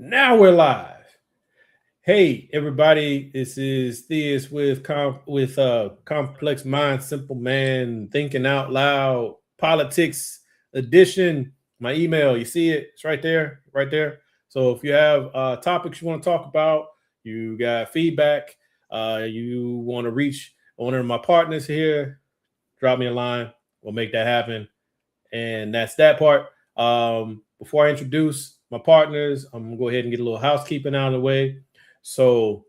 Now we're live. Hey everybody, this is Theus with Complex Mind, Simple Man, Thinking Out Loud, Politics Edition. My email, you see it? It's right there, right there. So if you have topics you want to talk about, you got feedback, you want to reach one of my partners here, drop me a line. We'll make that happen. And that's that part. Before I introduce my partners, I'm going to go ahead and get a little housekeeping out of the way. So,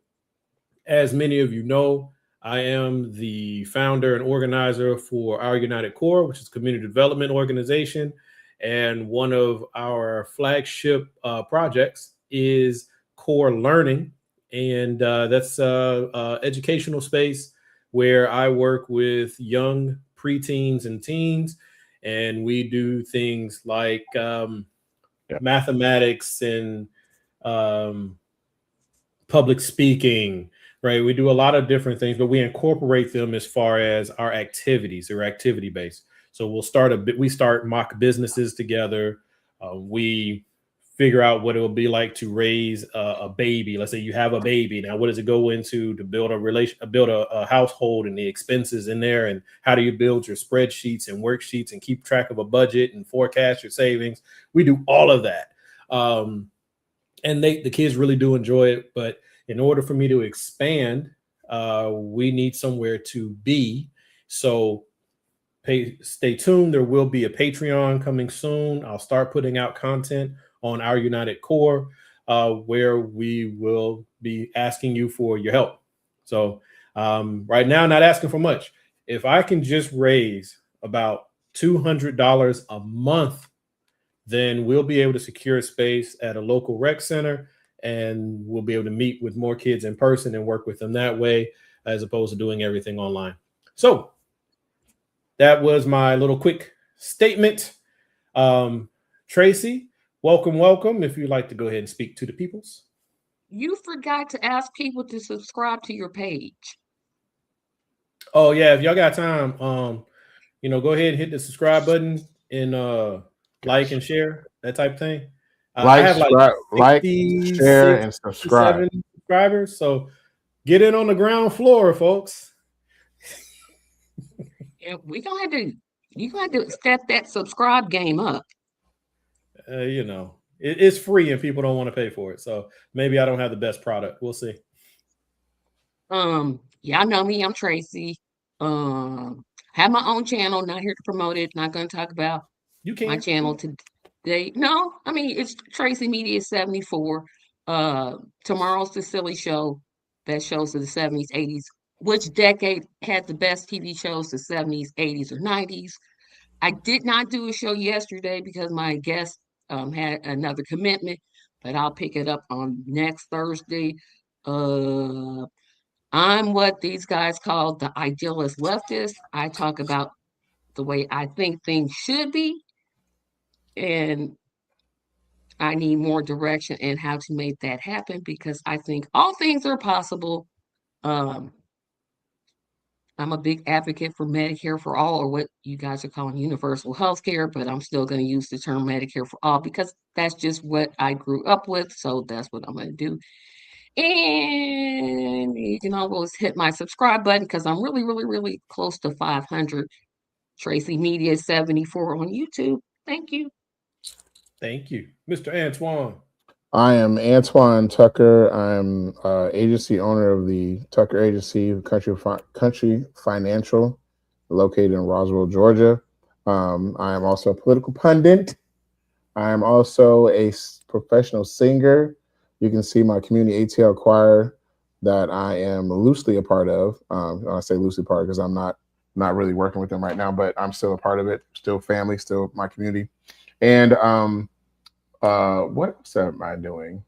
as many of you know, I am the founder and organizer for our United Core, which is a community development organization. And one of our flagship projects is Core Learning. And that's an educational space where I work with young preteens and teens. And we do things like mathematics and public speaking, right? We do a lot of different things, but we incorporate them as far as our activities. They're activity based. So we start mock businesses together. We figure out what it will be like to raise a baby. Let's say you have a baby. Now, what does it go into to build a household and the expenses in there? And how do you build your spreadsheets and worksheets and keep track of a budget and forecast your savings? We do all of that. And the kids really do enjoy it. But in order for me to expand, we need somewhere to be. So stay tuned. There will be a Patreon coming soon. I'll start putting out content on our United Core, where we will be asking you for your help. So right now, not asking for much. If I can just raise about $200 a month, then we'll be able to secure a space at a local rec center, and we'll be able to meet with more kids in person and work with them that way, as opposed to doing everything online. So that was my little quick statement. Tracy, welcome. If you'd like to go ahead and speak to the peoples. You forgot to ask people to subscribe to your page. Oh yeah, if y'all got time, go ahead and hit the subscribe button and like and share, that type of thing. I have share, and subscribe. Subscribers, so get in on the ground floor, folks. Yeah, you gonna have to step that subscribe game up. It's free and people don't want to pay for it. So maybe I don't have the best product. We'll see. Y'all know me. I'm Tracy. Have my own channel. Not here to promote it. Not going to talk about my channel today. No, I mean it's Tracy Media 74. Tomorrow's the silly show that shows the 70s, 80s. Which decade had the best TV shows? The 70s, 80s, or 90s? I did not do a show yesterday because my guest had another commitment, but I'll pick it up on next Thursday. I'm what these guys call the idealist leftist. I talk about the way I think things should be, and I need more direction in how to make that happen because I think all things are possible. I'm a big advocate for Medicare for all, or what you guys are calling universal health care, but I'm still going to use the term Medicare for all because that's just what I grew up with. So that's what I'm going to do. And you can always hit my subscribe button because I'm really, really, really close to 500. Tracy Media 74 on YouTube. Thank you. Thank you. Mr. Antoine. I am Antoine Tucker. I'm agency owner of the Tucker Agency, Country Financial, located in Roswell, Georgia. I am also a political pundit. I am also a professional singer. You can see my community ATL choir that I am loosely a part of. I say loosely part because I'm not really working with them right now, but I'm still a part of it. Still family, still my community. And what else am I doing?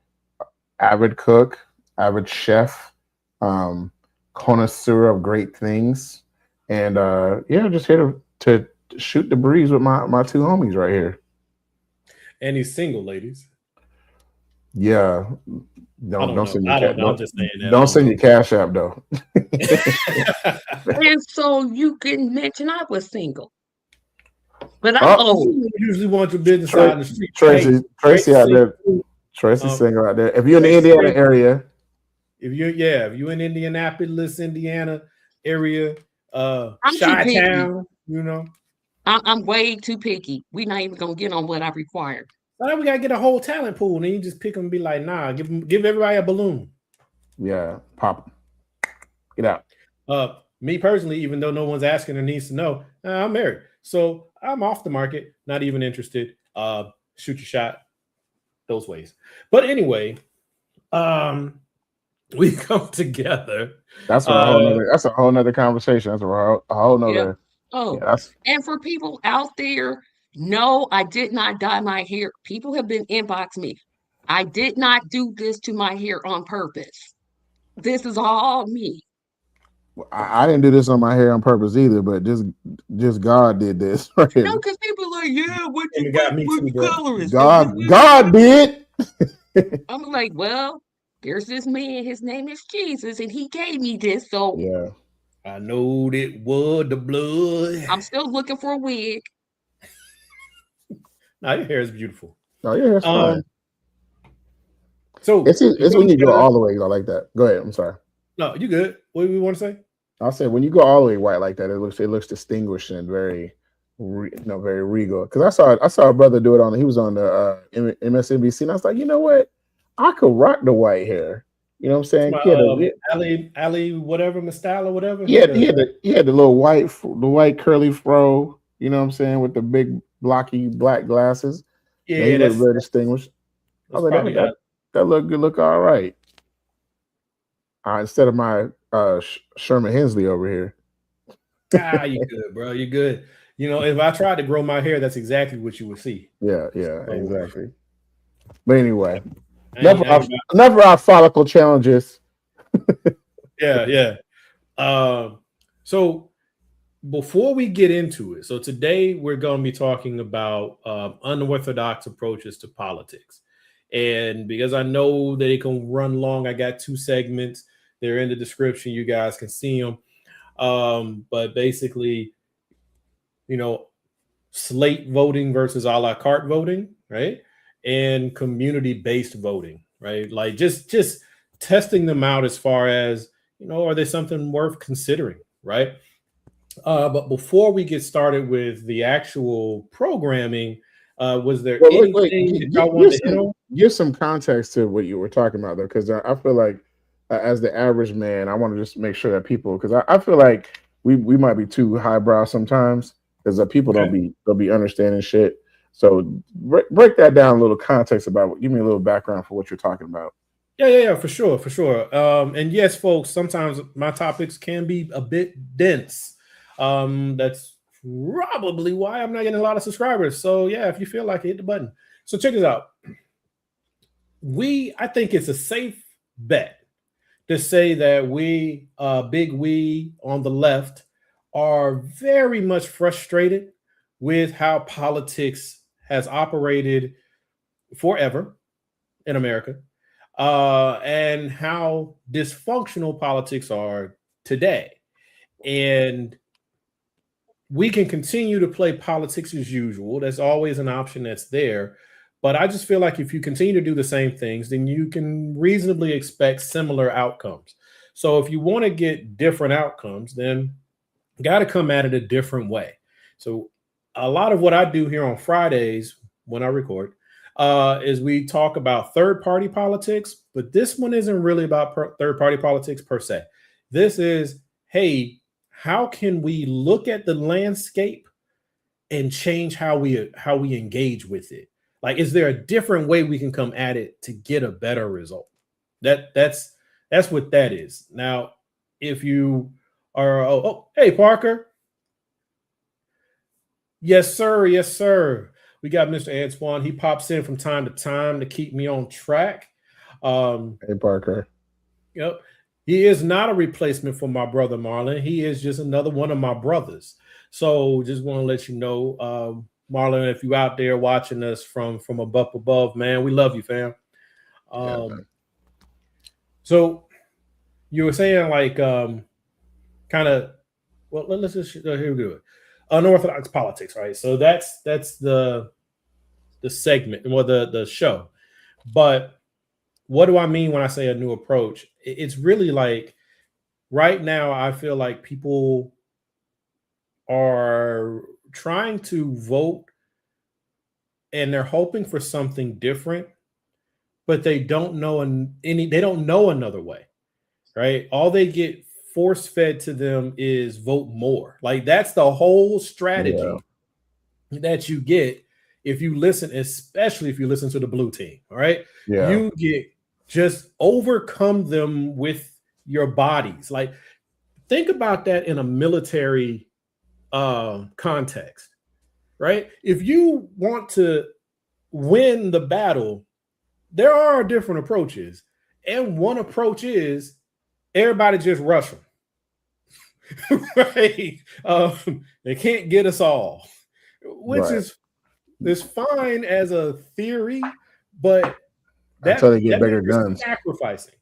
Avid cook, avid chef, connoisseur of great things, and just here to shoot the breeze with my two homies right here. And he's single, ladies. Yeah, don't send your don't send your cash app though. And so you can mention I was single. But I'm old. You usually want your business out in the street. Tracy Tracy single out there. If you're in the Indiana area, if you're in Indianapolis, Indiana area, I'm Chi-Town, you know. I'm way too picky. We're not even gonna get on what I require. Now we gotta get a whole talent pool, and then you just pick them and be like, nah, give everybody a balloon. Yeah, pop. Get out. Me personally, even though no one's asking or needs to know, I'm married, so I'm off the market, not even interested. Shoot your shot those ways. But anyway, we come together. That's a whole nother conversation. That's a whole nother. Yeah. Oh, yeah, and for people out there, no, I did not dye my hair. People have been inboxing me. I did not do this to my hair on purpose. This is all me. I didn't do this on my hair on purpose either, but just God did this. Right? No, because people are like, yeah, what color is God did. I'm like, well, there's this man, his name is Jesus, and he gave me this. So yeah, I know it was the blood. I'm still looking for a wig. No, your hair is beautiful. No, your hair's fine. So it's when you go all the way, I like that. Go ahead. I'm sorry. No, you good. What do we want to say? I'll say when you go all the way white like that, it looks distinguished and very, very regal. Because I saw a brother do it he was on the MSNBC, and I was like, you know what, I could rock the white hair. You know what I'm saying? Ali, whatever, Mastala, whatever. He had the little white curly fro. You know what I'm saying, with the big blocky black glasses. Yeah, he looked very distinguished. I was like, that look all right. Instead of my Sherman Hensley over here. You good, bro. You good. You know, if I tried to grow my hair, that's exactly what you would see. Yeah, exactly. But anyway, enough of our follicle challenges. Yeah. So before we get into it, so today we're going to be talking about unorthodox approaches to politics. And because I know that it can run long, I got 2 segments. They're in the description. You guys can see them. But basically, slate voting versus a la carte voting, right? And community-based voting, right? Like just testing them out as far as, are they something worth considering, right? But before we get started with the actual programming, was there anything that y'all wanted to hit on? Give some context to what you were talking about, though, because I feel like as the average man, I want to just make sure that people, because I feel like we might be too highbrow sometimes, because people they'll be understanding shit. So break that down a little context about. Give me a little background for what you're talking about. Yeah, for sure. And yes, folks, sometimes my topics can be a bit dense. That's probably why I'm not getting a lot of subscribers. So yeah, if you feel like it, hit the button. So check this out. I think it's a safe bet to say that we on the left are very much frustrated with how politics has operated forever in America, and how dysfunctional politics are today. And we can continue to play politics as usual. That's always an option that's there. But I just feel like if you continue to do the same things, then you can reasonably expect similar outcomes. So if you want to get different outcomes, then you got to come at it a different way. So a lot of what I do here on Fridays when I record is we talk about third-party politics, but this one isn't really about third-party politics per se. This is, hey, how can we look at the landscape and change how we engage with it? Like, is there a different way we can come at it to get a better result? That's what that is. Now, if you are, hey, Parker. Yes, sir. We got Mr. Antoine. He pops in from time to time to keep me on track. Hey, Parker. Yep. He is not a replacement for my brother Marlon. He is just another one of my brothers. So just want to let you know, Marlon, if you out there watching us from above, man, we love you, fam. So you were saying like kind of, well, let's just here we go. Unorthodox politics, right? So that's the segment, or the show. But what do I mean when I say a new approach? It's really like right now, I feel like people are trying to vote and they're hoping for something different, but they don't know they don't know another way, right? All they get force fed to them is vote more. Like that's the whole strategy that you get if you listen, especially if you listen to the blue team. All right. Yeah. You get just overcome them with your bodies. Like think about that in a military context, right? If you want to win the battle, there are different approaches. And one approach is everybody just rush them. Right? They can't get us all, which is fine as a theory, but until they get bigger guns. Sacrificing.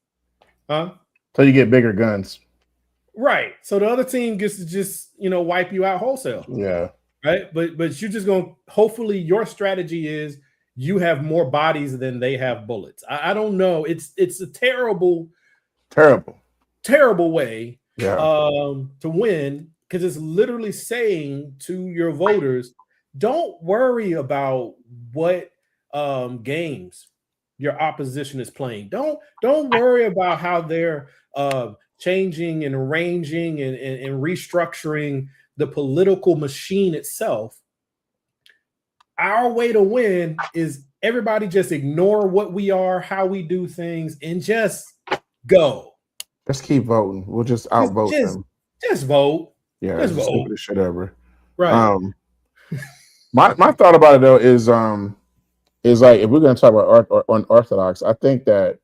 Huh? Until you get bigger guns. Right. So the other team gets to just, wipe you out wholesale. Yeah. Right. But you're just going to, hopefully your strategy is you have more bodies than they have bullets. I don't know. It's a terrible way to win, because it's literally saying to your voters, don't worry about what games your opposition is playing. Don't worry about how they're changing and arranging and restructuring the political machine itself. Our way to win is everybody just ignore what we are, how we do things, and just go. Just keep voting. We'll just outvote them. Just vote. Yeah, just vote. Stupidest shit ever. Right. My thought about it though is like, if we're going to talk about unorthodox, I think that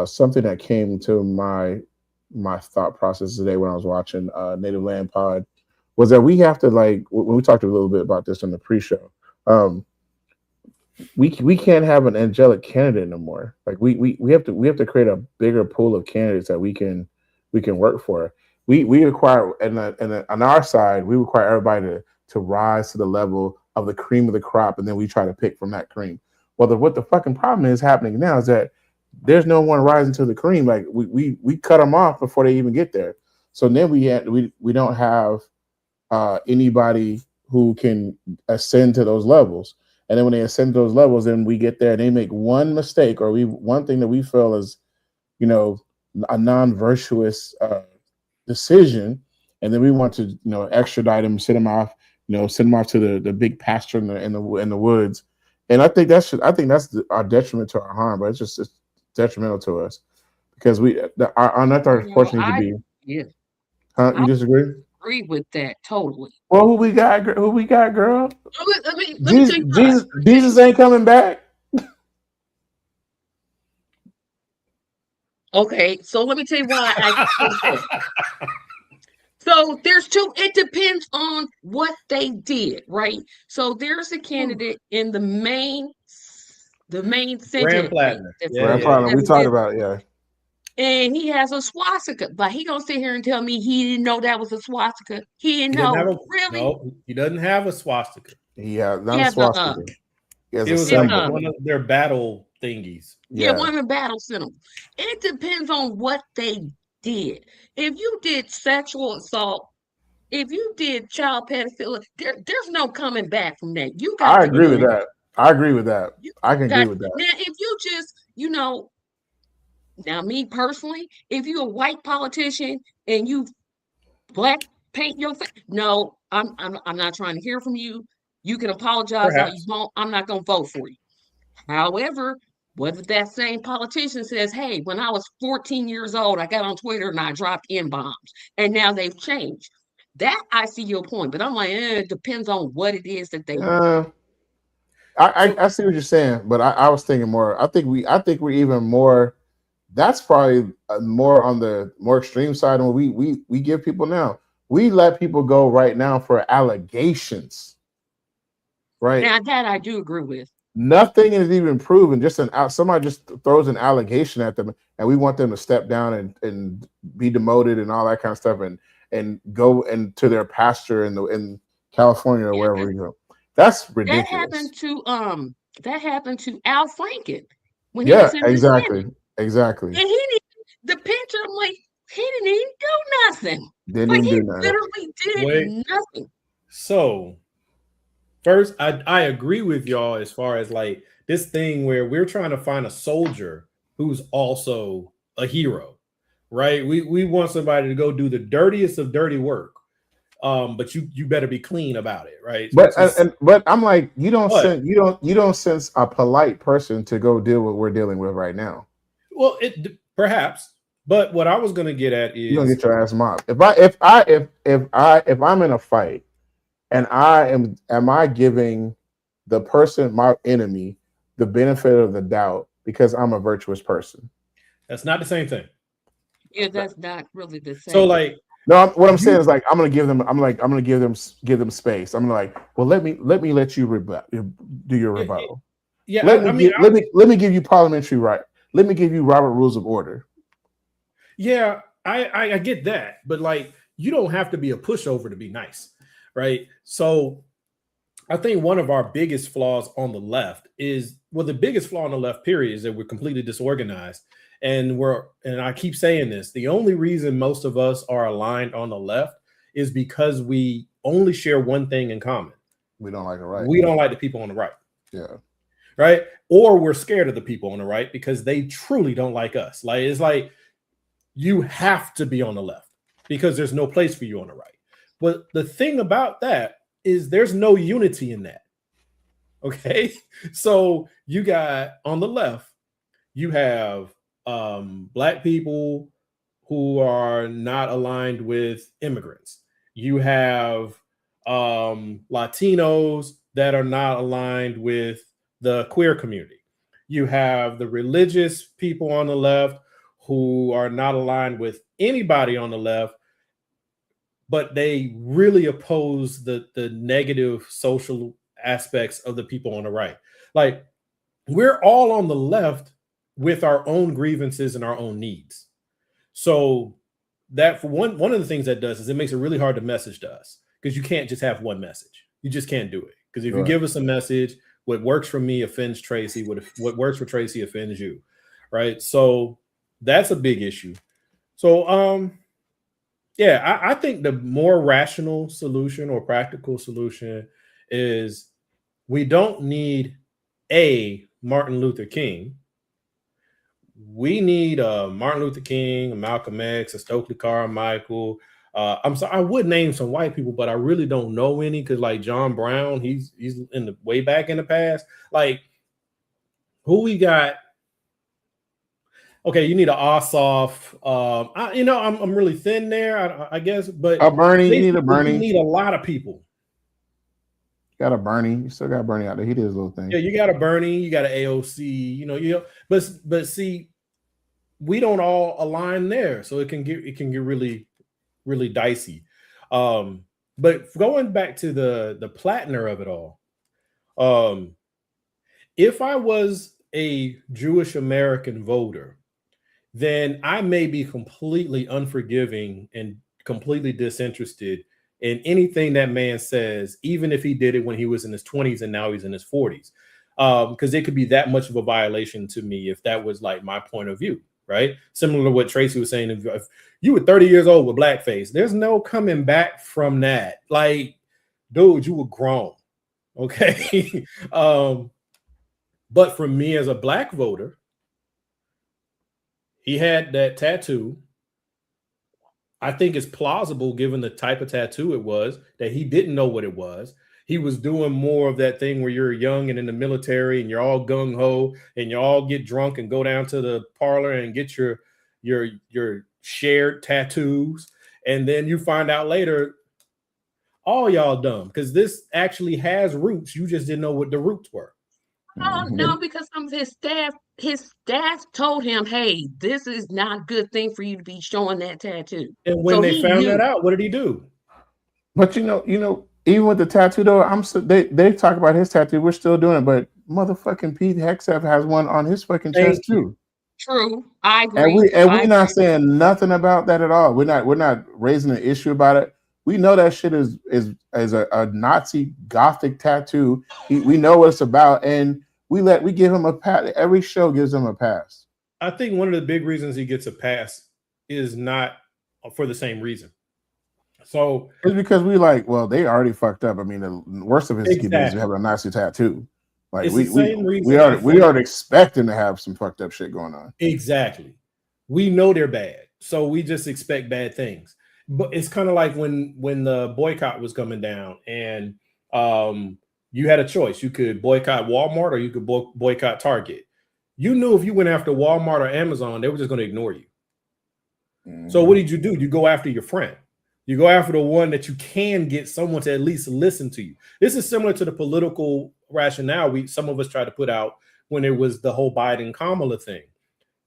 something that came to my thought process today when I was watching Native Land Pod was that we have to, like, when we talked a little bit about this on the pre-show, we can't have an angelic candidate no more. Like we have to create a bigger pool of candidates that we can work for. We require, and on our side, we require everybody to rise to the level of the cream of the crop, and then we try to pick from that cream. Well, what the fucking problem is happening now is that there's no one rising to the cream. Like we cut them off before they even get there. So then we don't have anybody who can ascend to those levels. And then when they ascend to those levels, then we get there and they make one mistake or one thing that we feel is, a non-virtuous decision, and then we want to, extradite them, send them off to the big pasture in the woods. And I think that's our detriment to our harm, but it's detrimental to us because our unorthodox portion needs to be. Yeah. You disagree? Agree with that totally. Well, who we got, girl? Let me tell you Jesus ain't coming back. Okay, so let me tell you why. So there's two. It depends on what they did, right? So there's a candidate in the main Senate. Grand Platinum. We talked about it, yeah. And he has a swastika, but he gonna sit here and tell me he didn't know that was a swastika. He didn't know. Really? No, he doesn't have a swastika. Yeah, not a swastika. It was like one of their battle thingies. Yeah, one of the battle symbols. It depends on what they did. If you did sexual assault, if you did child pedophilia, there's no coming back from that. I agree with that. I agree with that. I can agree with that. Now, if you just, now me personally, if you're a white politician and you black paint your face, no, I'm not trying to hear from you. You can apologize all you want. I'm not gonna vote for you. However, what if that same politician says, hey, when I was 14 years old, I got on Twitter and I dropped N-bombs, and now they've changed. That I see your point, but I'm like, it depends on what it is that they do. I see what you're saying, but I was thinking more. I think we're even more. That's probably more on the more extreme side than what we give people now. We let people go right now for allegations. Right. Now that I do agree with. Nothing is even proven. Somebody just throws an allegation at them, and we want them to step down and be demoted and all that kind of stuff, and go into their pasture in California or wherever you go. That's ridiculous. That happened to Al Franken. when he was in the exactly. And the picture, I'm like, he didn't even do nothing. He literally did nothing. So first, I agree with y'all as far as like this thing where we're trying to find a soldier who's also a hero, right? We want somebody to go do the dirtiest of dirty work. But you better be clean about it, right? But I'm like, you don't sense a polite person to go deal with what we're dealing with right now. Well, it perhaps, but what I was going to get at is you're gonna get your ass mopped. If I'm in a fight and am I giving the person, my enemy, the benefit of the doubt because I'm a virtuous person? That's not the same thing. Yeah, that's not really the same. So like, no, what I'm saying is like I'm gonna give them space. I'm like, well, let me let you do your rebuttal. Yeah, let me give you parliamentary right. Let me give you Robert Rules of Order. Yeah, I get that, but like you don't have to be a pushover to be nice, right? So I think one of our biggest flaws on the left is, well, the biggest flaw on the left period is that we're completely disorganized. And I keep saying this, the only reason most of us are aligned on the left is because we only share one thing in common. We don't like the right. We don't like the people on the right. Yeah. Right. Or we're scared of the people on the right because they truly don't like us. Like, it's like you have to be on the left because there's no place for you on the right. But the thing about that is there's no unity in that. Okay. So you got on the left, you have Black people who are not aligned with immigrants. You have Latinos that are not aligned with the queer community. You have the religious people on the left who are not aligned with anybody on the left, but they really oppose the negative social aspects of the people on the right. Like, we're all on the left with our own grievances and our own needs. So that, for one of the things that does is it makes it really hard to message to us because you can't just have one message. You just can't do it. Because if you give us a message, what works for me offends Tracy. What works for Tracy offends you, right? So that's a big issue. So yeah, I think the more rational solution or practical solution is we don't need a Martin Luther King. We need Martin Luther King, a Malcolm X, a Stokely Carmichael. I'm sorry, I would name some white people, but I really don't know any because, like John Brown, he's in the way back in the past. Like, who we got? Okay, you need an Ossoff. I'm really thin there, I guess, but a Bernie. You need a Bernie. You need a lot of people. Got a Bernie. You still got Bernie out there. He did his little thing. Yeah, you got a Bernie. You got an AOC. But see, we don't all align there, so it can get really, really dicey. But going back to the Plattner of it all, if I was a Jewish American voter, then I may be completely unforgiving and completely disinterested in anything that man says, even if he did it when he was in his 20s and now he's in his 40s, because it could be that much of a violation to me if that was like my point of view, right? Similar to what Tracy was saying, if you were 30 years old with blackface, there's no coming back from that. Like, dude, you were grown, okay? But for me as a Black voter, he had that tattoo. I think it's plausible, given the type of tattoo it was, that he didn't know what it was. He was doing more of that thing where you're young and in the military and you're all gung-ho and you all get drunk and go down to the parlor and get your shared tattoos. And then you find out later, all y'all dumb, because this actually has roots. You just didn't know what the roots were. Oh, no, because some of his staff told him, hey, this is not a good thing for you to be showing that tattoo. And when they found that out, what did he do? But you know, even with the tattoo though, they talk about his tattoo. We're still doing it, but motherfucking Pete Hegseth has one on his fucking chest too. True, I agree. And we're not saying nothing about that at all. We're not raising an issue about it. We know that shit is a Nazi Gothic tattoo. We know what it's about, and we give him a pass. Every show gives him a pass. I think one of the big reasons he gets a pass is not for the same reason. So it's because we like, well, they already fucked up. I mean, the worst of his excuses is having a Nazi tattoo. Like it's we already expect him to have some fucked up shit going on. Exactly. We know they're bad, so we just expect bad things. But it's kind of like when the boycott was coming down, and you had a choice. You could boycott Walmart or you could boycott Target. You knew if you went after Walmart or Amazon, they were just going to ignore you. So what did you do? You go after your friend. You go after the one that you can get someone to at least listen to you. This is similar to the political rationale some of us tried to put out when it was the whole Biden-Kamala thing.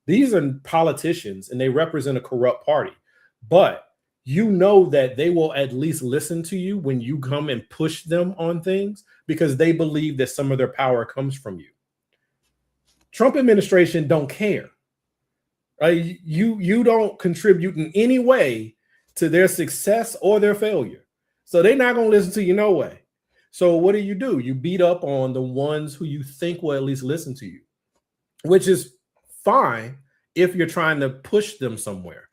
These are politicians and they represent a corrupt party, but you know that they will at least listen to you when you come and push them on things because they believe that some of their power comes from you. Trump administration don't care. You don't contribute in any way to their success or their failure. So they're not going to listen to you no way. So what do? You beat up on the ones who you think will at least listen to you, which is fine if you're trying to push them somewhere.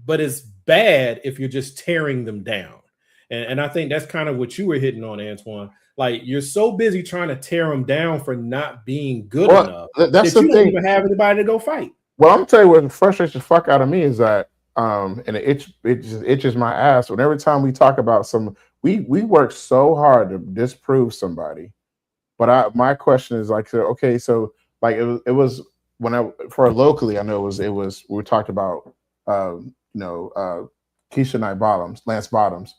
But it's bad if you're just tearing them down. And I think that's kind of what you were hitting on, Antoine. Like, you're so busy trying to tear them down for not being good enough that's that you don't even have anybody to go fight. Well, I'm telling you what frustrates the fuck out of me is that and it just itches my ass when every time we talk about we work so hard to disprove somebody. But my question is like, okay, so like it was when for locally, I know it was we talked about Keisha Knight Lance Bottoms,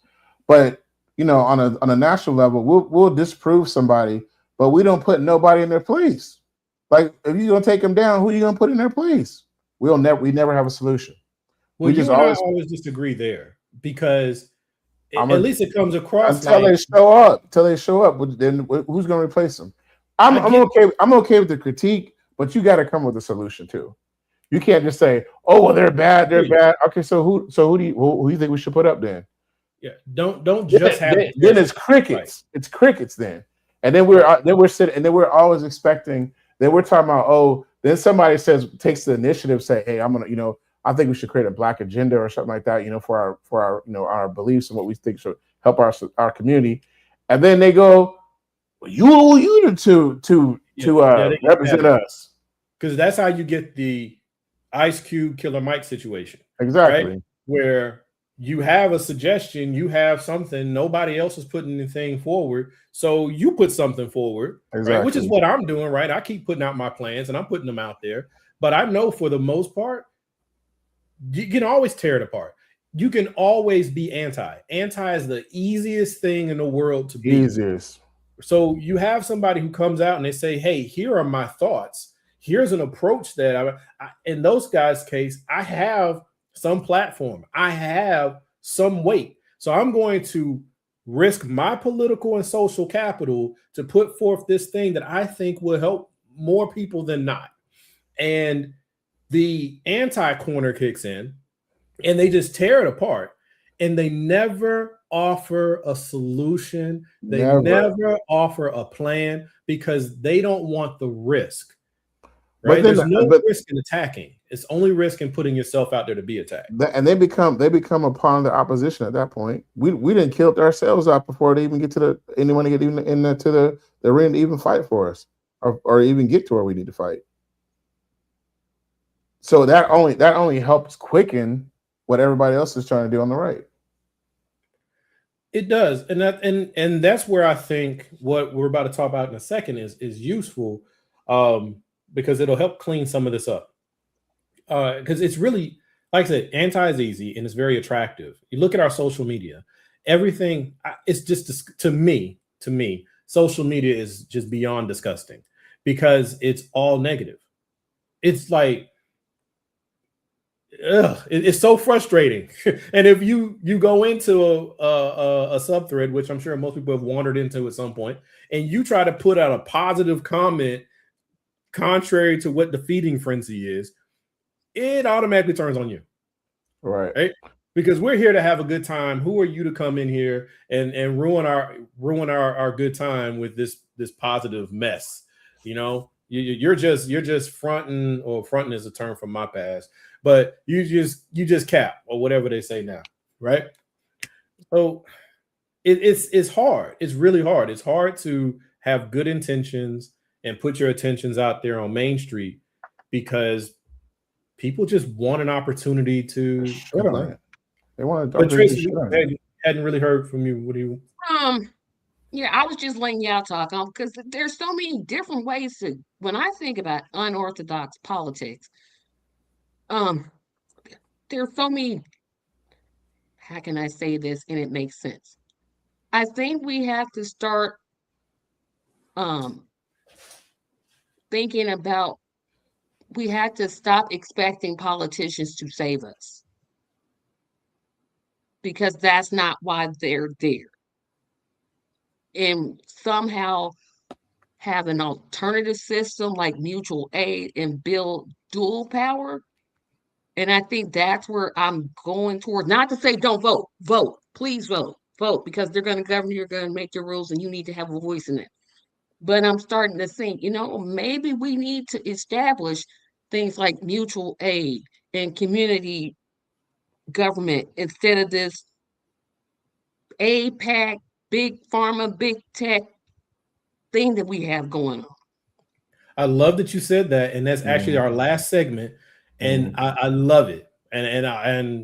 but on a national level, we'll disprove somebody, but we don't put nobody in their place. Like, if you're gonna take them down, who are you gonna put in their place? We never have a solution. Well, you and I always disagree there because at least it comes across until they show up. Till they show up, then who's going to replace them? I'm okay. I'm okay with the critique, but you got to come with a solution too. You can't just say, "Oh, well, they're bad. They're bad." Okay, so who do you think we should put up then? Yeah, don't just have. Then it's crickets. Right. It's crickets then, and then we're sitting, and then we're always expecting. Then we're talking about, oh, then somebody takes the initiative, say, hey, I'm gonna, I think we should create a Black agenda or something like that, for our our beliefs and what we think should help our community, and then they go, well, you to represent us, because that's how you get the Ice Cube Killer Mike situation, exactly, right? Where you have a suggestion, you have something, nobody else is putting anything forward, so you put something forward, exactly. Right? Which is what I'm doing, right? I keep putting out my plans and I'm putting them out there, but I know for the most part, you can always tear it apart. You can always be anti. Anti is the easiest thing in the world to be. Easiest. So you have somebody who comes out and they say, hey, here are my thoughts. Here's an approach that in those guys' case, I have some platform. I have some weight. So I'm going to risk my political and social capital to put forth this thing that I think will help more people than not. And the anti-corner kicks in and they just tear it apart. And they never offer a solution. They never offer a plan because they don't want the risk. Right? There's no risk in attacking. It's only risk in putting yourself out there to be attacked. And they become a pawn of the opposition at that point. We didn't kill ourselves out before they even get to anyone to get even into the ring to even fight for us or even get to where we need to fight. So that only helps quicken what everybody else is trying to do on the right. It does, and that's where I think what we're about to talk about in a second is useful, because it'll help clean some of this up. Because it's really, like I said, anti is easy and it's very attractive. You look at our social media, everything. It's just to me, social media is just beyond disgusting because it's all negative. It's like. It's so frustrating. And if you go into a subthread, which I'm sure most people have wandered into at some point, and you try to put out a positive comment contrary to what the feeding frenzy is, it automatically turns on you. Right? Because we're here to have a good time. Who are you to come in here and ruin our good time with this positive mess? You know, you're just fronting, or fronting is a term from my past, but you just cap, or whatever they say now, right? So it's hard. It's really hard. It's hard to have good intentions and put your intentions out there on Main Street, because people just want an opportunity to complain. They want to. But Tracy, hadn't really heard from you. What do you? Yeah, I was just letting y'all talk on, because there's so many different ways to. When I think about unorthodox politics, there's so many. How can I say this and it makes sense? I think we have to start thinking about. We had to stop expecting politicians to save us, because that's not why they're there. And somehow have an alternative system like mutual aid and build dual power. And I think that's where I'm going toward. Not to say don't vote, vote, please vote, because they're going to govern, you're going to make the rules, and you need to have a voice in it. But I'm starting to think, maybe we need to establish things like mutual aid and community government instead of this APAC, big pharma, big tech thing that we have going on. I love that you said that, and that's actually our last segment, and I love it, and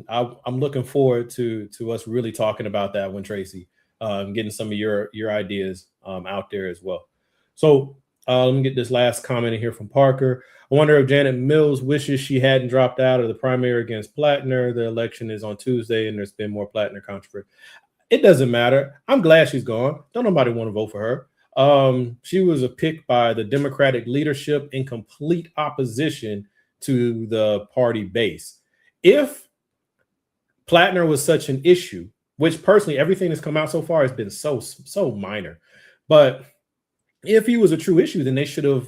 I'm looking forward to us really talking about that one, Tracy, getting some of your ideas out there as well. So let me get this last comment in here from Parker. I wonder if Janet Mills wishes she hadn't dropped out of the primary against Plattner. The election is on Tuesday, and there's been more Plattner controversy. It doesn't matter. I'm glad she's gone. Don't nobody want to vote for her. She was a pick by the Democratic leadership in complete opposition to the party base. If Plattner was such an issue, which personally everything that's come out so far has been so minor, but if he was a true issue, then they should have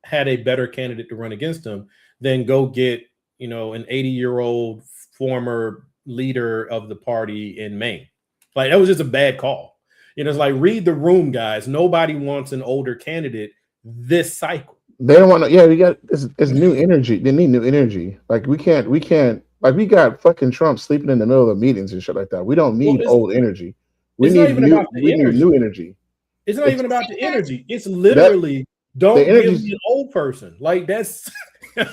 had a better candidate to run against him than go get, an 80-year-old former leader of the party in Maine. Like, that was just a bad call. It's like, read the room, guys. Nobody wants an older candidate this cycle. They don't want to. Yeah, we got it's new energy. They need new energy. Like we can't. Like we got fucking Trump sleeping in the middle of meetings and shit like that. We don't need old energy. We need new energy. It's not even about the energy. It's literally don't give me an old person. Like that's it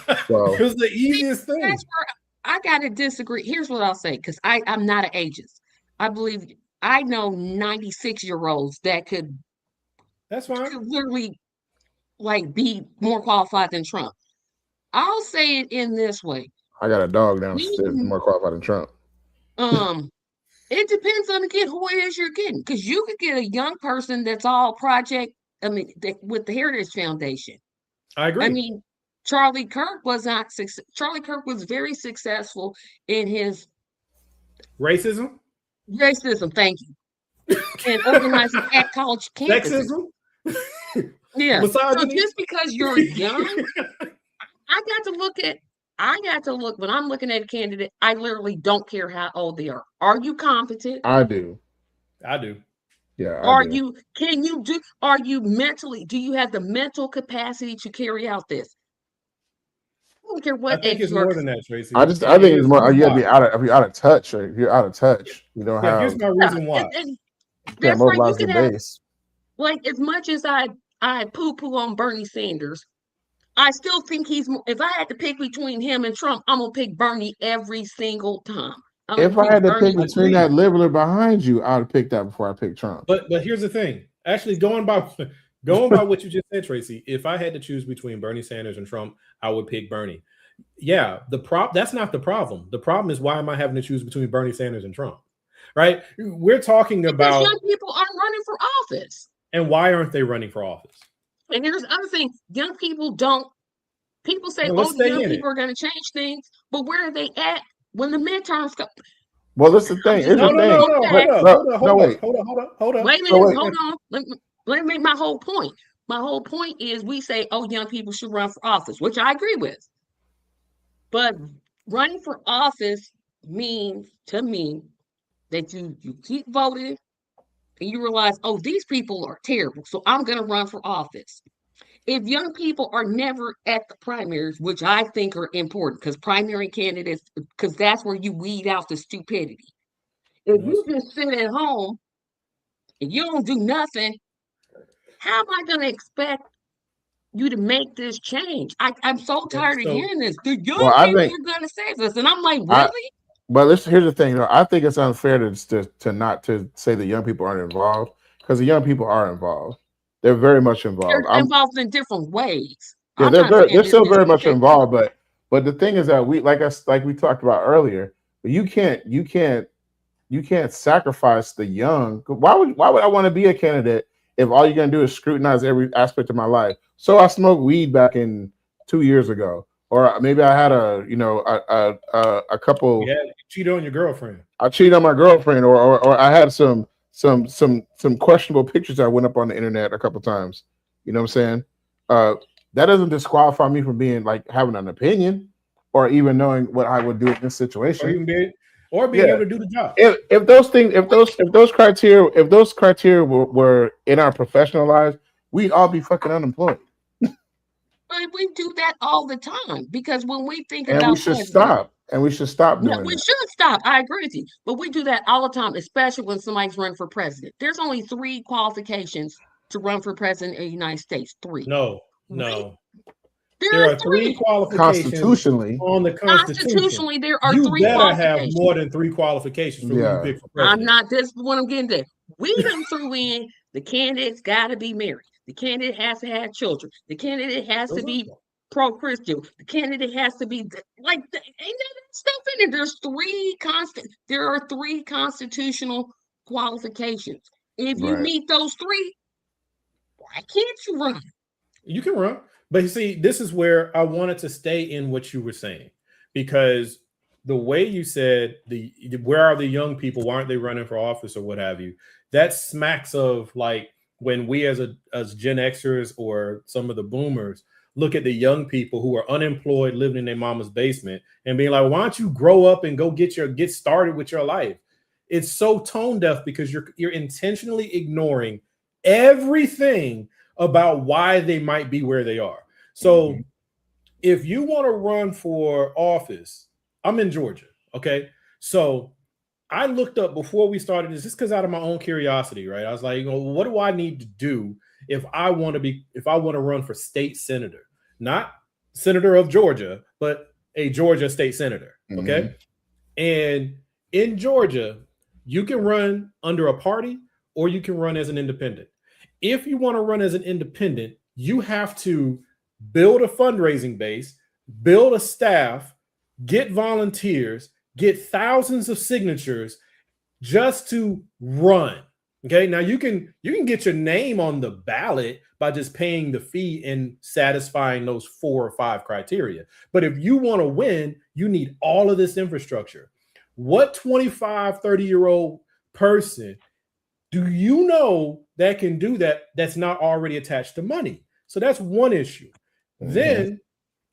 was the easiest thing. That's where I gotta disagree. Here's what I'll say, because I'm not an ageist. I believe I know 96-year-olds that could. That's fine. Could literally like be more qualified than Trump. I'll say it in this way. I got a dog downstairs more qualified than Trump. It depends on again who it is you're getting, because you could get a young person that's all project. With the Heritage Foundation. I agree. I mean, Charlie Kirk was not. Charlie Kirk was very successful in his racism. Thank you. And organizing at college campuses. Sexism. Yeah. Misogyny. So just because you're young, I got to look when I'm looking at a candidate. I literally don't care how old they are. Are you competent? I do. Yeah. Are you mentally, do you have the mental capacity to carry out this? I don't care what. I think it's more than that, Tracy. I think it's more. You gotta be out of touch. Or if you're out of touch, you don't have. Here's my reason why. That's why you can have. Like, as much as I poo-poo on Bernie Sanders, I still think if I had to pick between him and Trump, I'm gonna pick Bernie every single time. If I had to pick between that liberal behind you, I would pick that before I pick Trump. But here's the thing. Actually, going by what you just said, Tracy, if I had to choose between Bernie Sanders and Trump, I would pick Bernie. Yeah, that's not the problem. The problem is, why am I having to choose between Bernie Sanders and Trump? Right? We're talking about young people aren't running for office. And why aren't they running for office? And here's the other thing: young people don't. People say, young people are going to change things, but where are they at when the midterms come? Well, that's the thing. Hold on. Wait a minute, hold on. Let me make my whole point. My whole point is, we say, young people should run for office, which I agree with. But running for office means, to me, that you keep voting and you realize, these people are terrible, so I'm going to run for office. if young people are never at the primaries, which I think are important, because primary candidates, because that's where you weed out the stupidity. If you just sit at home and you don't do nothing, how am I going to expect you to make this change? I'm so tired of hearing this. The young people are going to save us. And I'm like, really? But here's the thing, though. I think it's unfair to not to say the young people aren't involved, because the young people are involved. They're very much involved. They're involved in different ways. Yeah, they're still very much involved. But the thing is that we like we talked about earlier. You can't sacrifice the young. Why would I want to be a candidate if all you're gonna do is scrutinize every aspect of my life? So I smoked weed back in 2 years ago, or maybe I had a couple. Yeah, you cheated on your girlfriend. I cheated on my girlfriend, or I had some questionable pictures that went up on the internet a couple times. You know what I'm saying? That doesn't disqualify me from being like having an opinion or even knowing what I would do in this situation. Or being able to do the job. If those criteria were in our professional lives, we'd all be fucking unemployed. But we do that all the time, because when we think about, we should stop doing we should stop. I agree with you, but we do that all the time, especially when somebody's running for president. There's only 3 qualifications to run for president of the United States. 3. No. There are 3 qualifications constitutionally on the Constitution. Constitutionally, there are 3 qualifications. You better have more than 3 qualifications for you pick for president. I'm not. This is what I'm getting to. We done threw in the candidate's got to be married. The candidate has to have children. The candidate has to be pro-Christian. The candidate has to be like, ain't that stuff in there? There are 3 constitutional qualifications. If you meet those 3, why can't you run? You can run. But you see, this is where I wanted to stay in what you were saying, because the way you said where are the young people? Why aren't they running for office or what have you? That smacks of like when we as Gen Xers or some of the boomers look at the young people who are unemployed, living in their mama's basement, and being like, why don't you grow up and go get started with your life? It's so tone deaf because you're intentionally ignoring everything about why they might be where they are. So if you want to run for office, I'm in Georgia. Okay. So I looked up before we started this, just because out of my own curiosity, right? I was like, what do I need to do if I want to run for state senator, not senator of Georgia, but a Georgia state senator. Okay. And in Georgia, you can run under a party or you can run as an independent. If you want to run as an independent, you have to build a fundraising base, build a staff, get volunteers, get thousands of signatures just to run. Okay. Now you can get your name on the ballot by just paying the fee and satisfying those 4 or 5 criteria. But if you want to win, you need all of this infrastructure. What 25, 30-year-old person do you know that can do that that's not already attached to money? So that's one issue. Then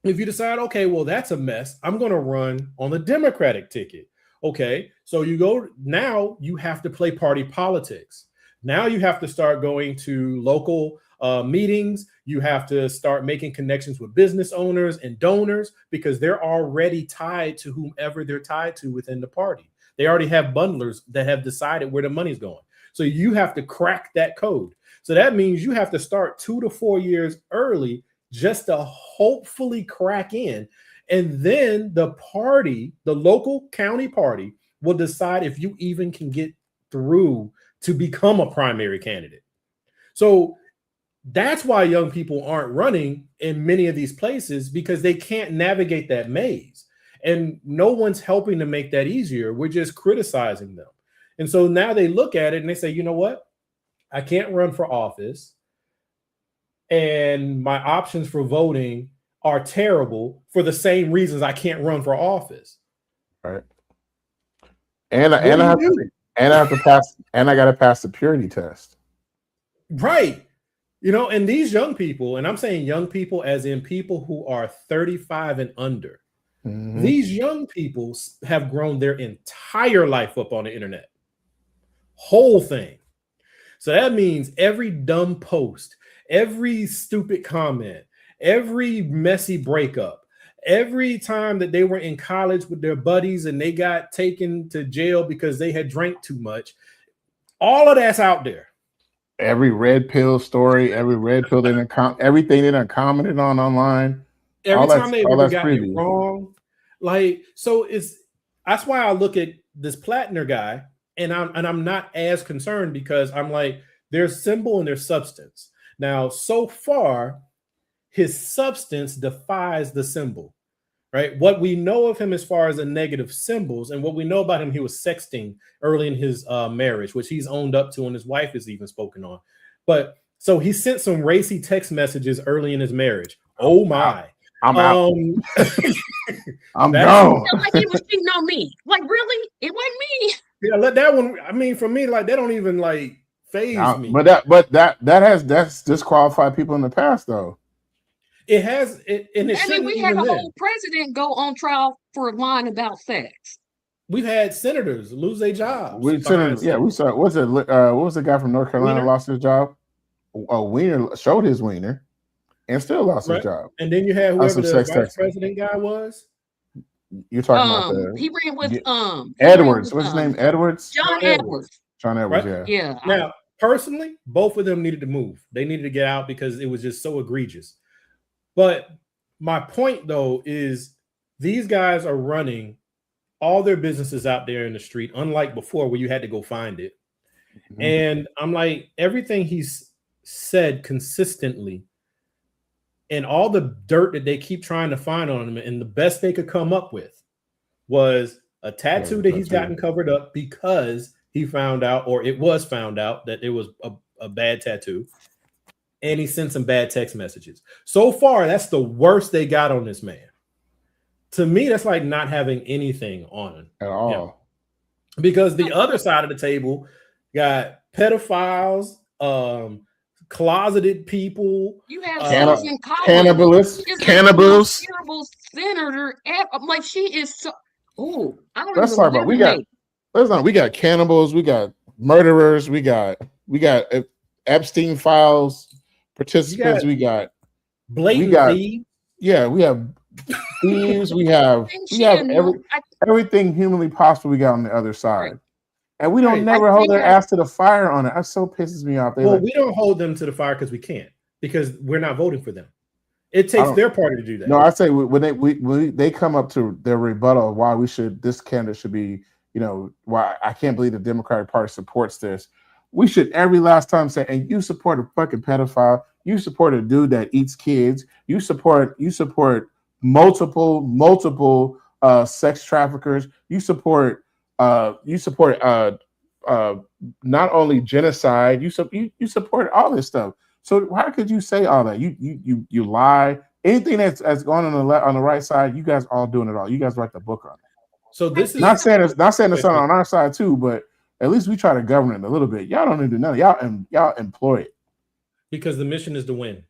if you decide, okay, well, that's a mess, I'm going to run on the Democratic ticket. Okay, so now you have to play party politics. Now you have to start going to local meetings. You have to start making connections with business owners and donors because they're already tied to whomever they're tied to within the party. They already have bundlers that have decided where the money's going. So you have to crack that code. So that means you have to start 2 to 4 years early just to hopefully crack in. And then the party, the local county party, will decide if you even can get through to become a primary candidate. So that's why young people aren't running in many of these places, because they can't navigate that maze. And no one's helping to make that easier. We're just criticizing them. And so now they look at it and they say, you know what? I can't run for office. And my options for voting are terrible for the same reasons I can't run for office. Right. And I have to pass, and I got to pass the purity test. Right. You know, and these young people, and I'm saying young people as in people who are 35 and under, these young people have grown their entire life up on the internet. Whole thing. So that means every dumb post, every stupid comment, every messy breakup, every time that they were in college with their buddies and they got taken to jail because they had drank too much, all of that's out there. Every red pill story, every red pill everything they done commented on online. Every time they've ever gotten it wrong. Like, so that's why I look at this Plattner guy and I'm not as concerned, because I'm like, there's symbol and there's substance. Now, so far, his substance defies the symbol, right? What we know of him as far as the negative symbols, and what we know about him, he was sexting early in his marriage, which he's owned up to, and his wife has even spoken on. But so he sent some racy text messages early in his marriage. Oh my. I'm out. I'm gone. Like he was cheating on me. Like, really? It wasn't me. Yeah, let that one. I mean, for me, like, they don't even like phase me. But that's disqualified people in the past, though. It has, and then we had a whole president go on trial for lying about sex. We've had senators lose their jobs. We saw. What was the guy from North Carolina Wiener? Lost his job? Oh, Wiener showed his wiener and still lost his job. And then you had whoever the vice president guy was. You're talking about he ran with Edwards. What's his name? Edwards. John Edwards. John Edwards. Right? Yeah. Now, personally, both of them needed to move. They needed to get out because it was just so egregious. But my point, though, is these guys are running all their businesses out there in the street, unlike before where you had to go find it. Mm-hmm. And I'm like, everything he's said consistently and all the dirt that they keep trying to find on him, and the best they could come up with was a tattoo that he's gotten covered up because he found out, or it was found out, that it was a bad tattoo. And he sent some bad text messages. So far, that's the worst they got on this man. To me, that's like not having anything on him at all. You know? Because the other side of the table got pedophiles, closeted people. You have Susan cannibals. Terrible senator. I'm like, she is so. Oh, I don't. Let's talk about. We got cannibals. We got murderers. We got Epstein files participants. We got blatant thieves. Yeah, we have thieves. we have everything humanly possible. We got on the other side. Right. And we don't never hold their ass to the fire on it. That so pisses me off. We don't hold them to the fire because we can't, because we're not voting for them. It takes their party to do that. No, I say when they come up to their rebuttal of why this candidate should be, why I can't believe the Democratic Party supports this. We should every last time say, and you support a fucking pedophile, you support a dude that eats kids, you support multiple sex traffickers, you support not only genocide, you support all this stuff. So why could you say all that? You lie. Anything that's going on the right side, you guys all doing it all. You guys write the book on it. So this is not saying it's not on our side too, but at least we try to govern it a little bit. Y'all don't need to do nothing. Y'all employ it because the mission is to win.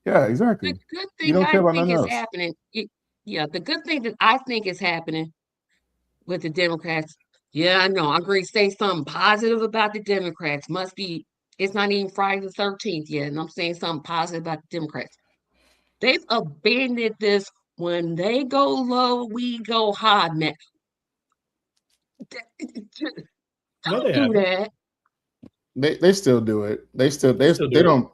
Yeah, exactly. The good thing I think is happening. The good thing that I think is happening with the Democrats. Yeah, I know. I agree. Say something positive about the Democrats. It's not even Friday the 13th yet, and I'm saying something positive about the Democrats. They've abandoned this. When they go low, we go high, man. Don't do that. They still do it. They don't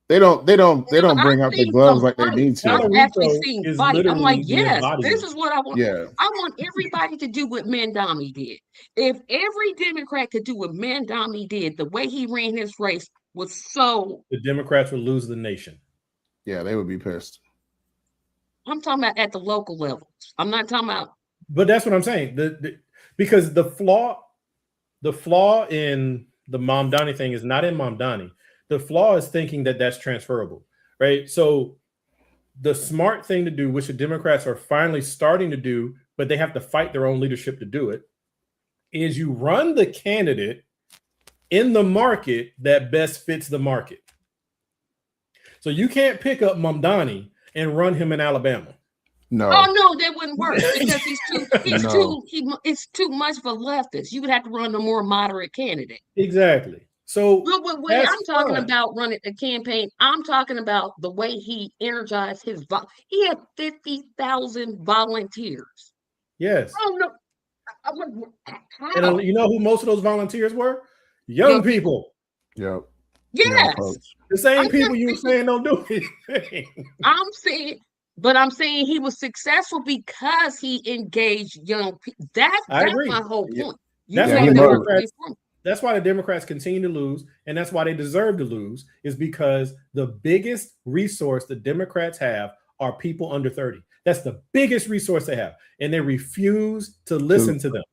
bring out the gloves like they need to. I've actually seen fight. I'm like, yes, this is what I want. Yeah. I want everybody to do what Mandami did. If every Democrat could do what Mandami did, the way he ran his race was so. The Democrats would lose the nation. Yeah, they would be pissed. I'm talking about at the local level. I'm not talking about. But that's what I'm saying. Because the flaw in the Mamdani thing is not in Mamdani. The flaw is thinking that that's transferable, right? So the smart thing to do, which the Democrats are finally starting to do, but they have to fight their own leadership to do it, is you run the candidate in the market that best fits the market. So you can't pick up Mamdani and run him in Alabama. No. Oh no, that wouldn't work because it's too much of a leftist. You would have to run a more moderate candidate. Exactly. So wait, I'm talking about running a campaign. I'm talking about the way he energized his he had 50,000 volunteers. Yes. Oh no. And you know who most of those volunteers were? Young people. Yep. Yes. The same people you were saying don't do anything. I'm saying he was successful because he engaged young people. That's my whole point. That's why the Democrats continue to lose, and that's why they deserve to lose, is because the biggest resource the Democrats have are people under 30. That's the biggest resource they have, and they refuse to listen to them.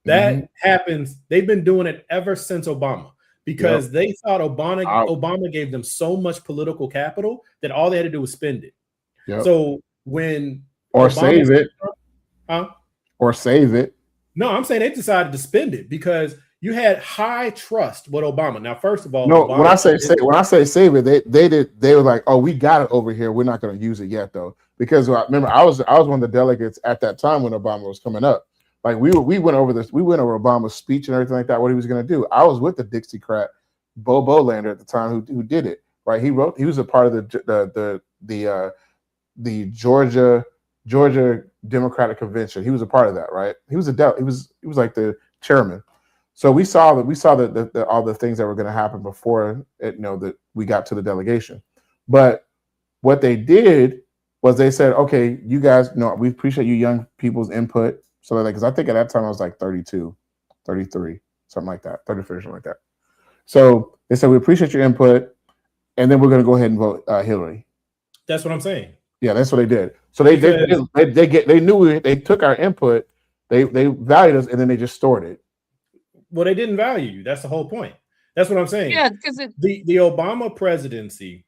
That happens. They've been doing it ever since Obama, because they thought Obama gave them so much political capital that all they had to do was spend it. So when save it. Or save it. No, I'm saying they decided to spend it because you had high trust with Obama. Now, first of all, when I say save it, they were like, oh, we got it over here. We're not going to use it yet, though, because remember I was one of the delegates at that time when Obama was coming up. Like we went over Obama's speech and everything like that, what he was going to do. I was with the Dixiecrat Bo Bolander at the time who did it. Right, he was a part of the Georgia Democratic Convention. He was a part of that, right? He was like the chairman. So we saw that all the things that were going to happen before that we got to the delegation. But what they did was they said, okay, you guys, we appreciate you young people's input. So because I think at that time I was like 32, 33, something like that, 33, something like that. So they said, we appreciate your input, and then we're going to go ahead and vote Hillary. That's what I'm saying. Yeah, that's what they did. So they knew they took our input, they valued us, and then they just stored it. Well, they didn't value you. That's the whole point. That's what I'm saying. Yeah, because the Obama presidency.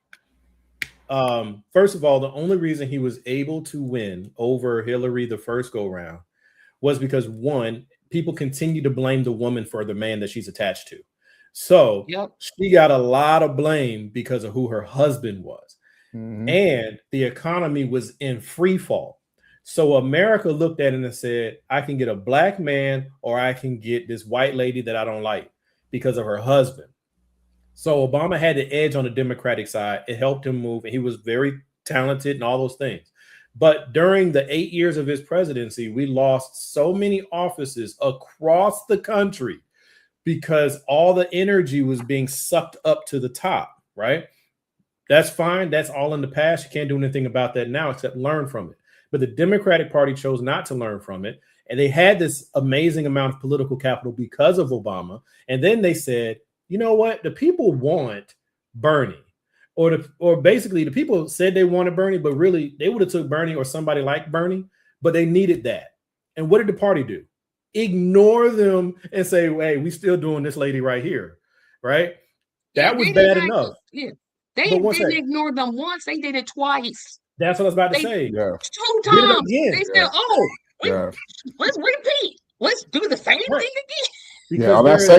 First of all, the only reason he was able to win over Hillary the first go round was because, one, people continue to blame the woman for the man that she's attached to. So she got a lot of blame because of who her husband was. And the economy was in free fall. So America looked at it and said, I can get a black man or I can get this white lady that I don't like because of her husband. So Obama had the edge on the Democratic side. It helped him move, and he was very talented and all those things. But during the 8 years of his presidency, we lost so many offices across the country because all the energy was being sucked up to the top, right? That's fine. That's all in the past. You can't do anything about that now except learn from it. But the Democratic Party chose not to learn from it. And they had this amazing amount of political capital because of Obama. And then they said, you know what? The people want Bernie. Or basically the people said they wanted Bernie, but really they would have took Bernie or somebody like Bernie, but they needed that. And what did the party do? Ignore them and say, hey, we still doing this lady right here, right? That was bad enough. Yeah. They didn't ignore them once. They did it twice. That's what I was about to say. Yeah. 2 times. They said, let's repeat. Let's do the same thing again. Because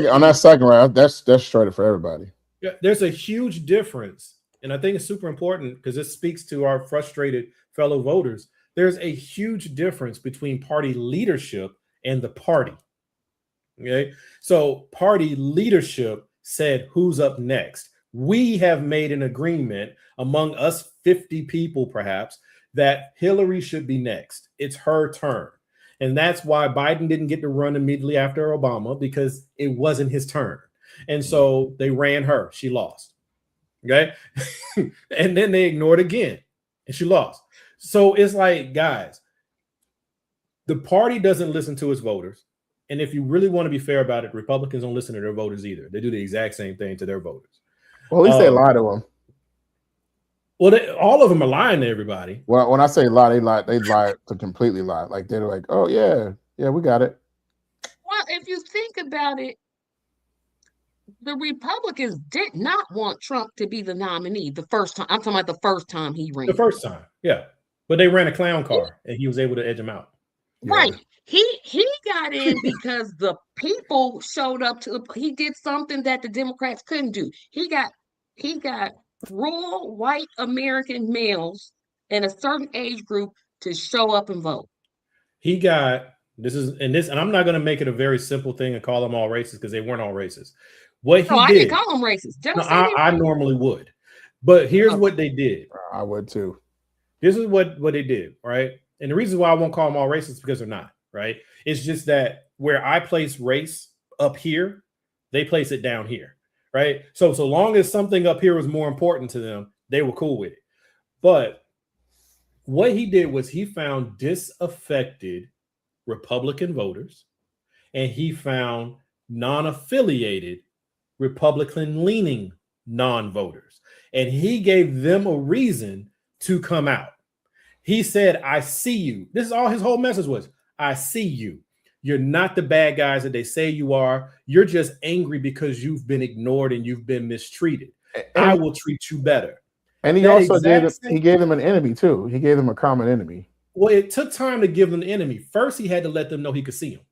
on that second round, that's straight for everybody. Yeah, there's a huge difference. And I think it's super important because it speaks to our frustrated fellow voters. There's a huge difference between party leadership and the party. Okay. So party leadership said, who's up next? We have made an agreement among us 50 people, perhaps, that Hillary should be next. It's her turn. And that's why Biden didn't get to run immediately after Obama, because it wasn't his turn. And so they ran her. She lost. Okay. And then they ignored again and she lost. So it's like, guys, the party doesn't listen to its voters. And if you really want to be fair about it, Republicans don't listen to their voters either. They do the exact same thing to their voters. Well, at least they lie to them. Well, all of them are lying to everybody. Well, when I say lie, they lie to completely lie. Like they're like, oh yeah, we got it. Well, if you think about it, the Republicans did not want Trump to be the nominee the first time. I'm talking about the first time he ran. The first time, yeah. But they ran a clown car and he was able to edge him out. Right. Yeah. He got in because the people showed up he did something that the Democrats couldn't do. He got rural white American males in a certain age group to show up and vote. He got and I'm not going to make it a very simple thing and call them all racist because they weren't all racist. What he I did, didn't call them racist. no, I normally would, but here's what they did. I would too. This is what they did, right? And the reason why I won't call them all racist is because they're not, right? It's just that where I place race up here, they place it down here, right? So long as something up here was more important to them, they were cool with it. But what he did was he found disaffected Republican voters, and he found non-affiliated Republican-leaning non-voters, and he gave them a reason to come out. He said, I see you. This is all his whole message was. I see you. You're not the bad guys that they say you are. You're just angry because you've been ignored and you've been mistreated. I will treat you better. And he also gave them an enemy too. He gave them a common enemy. Well, it took time to give them the enemy. First, he had to let them know he could see them.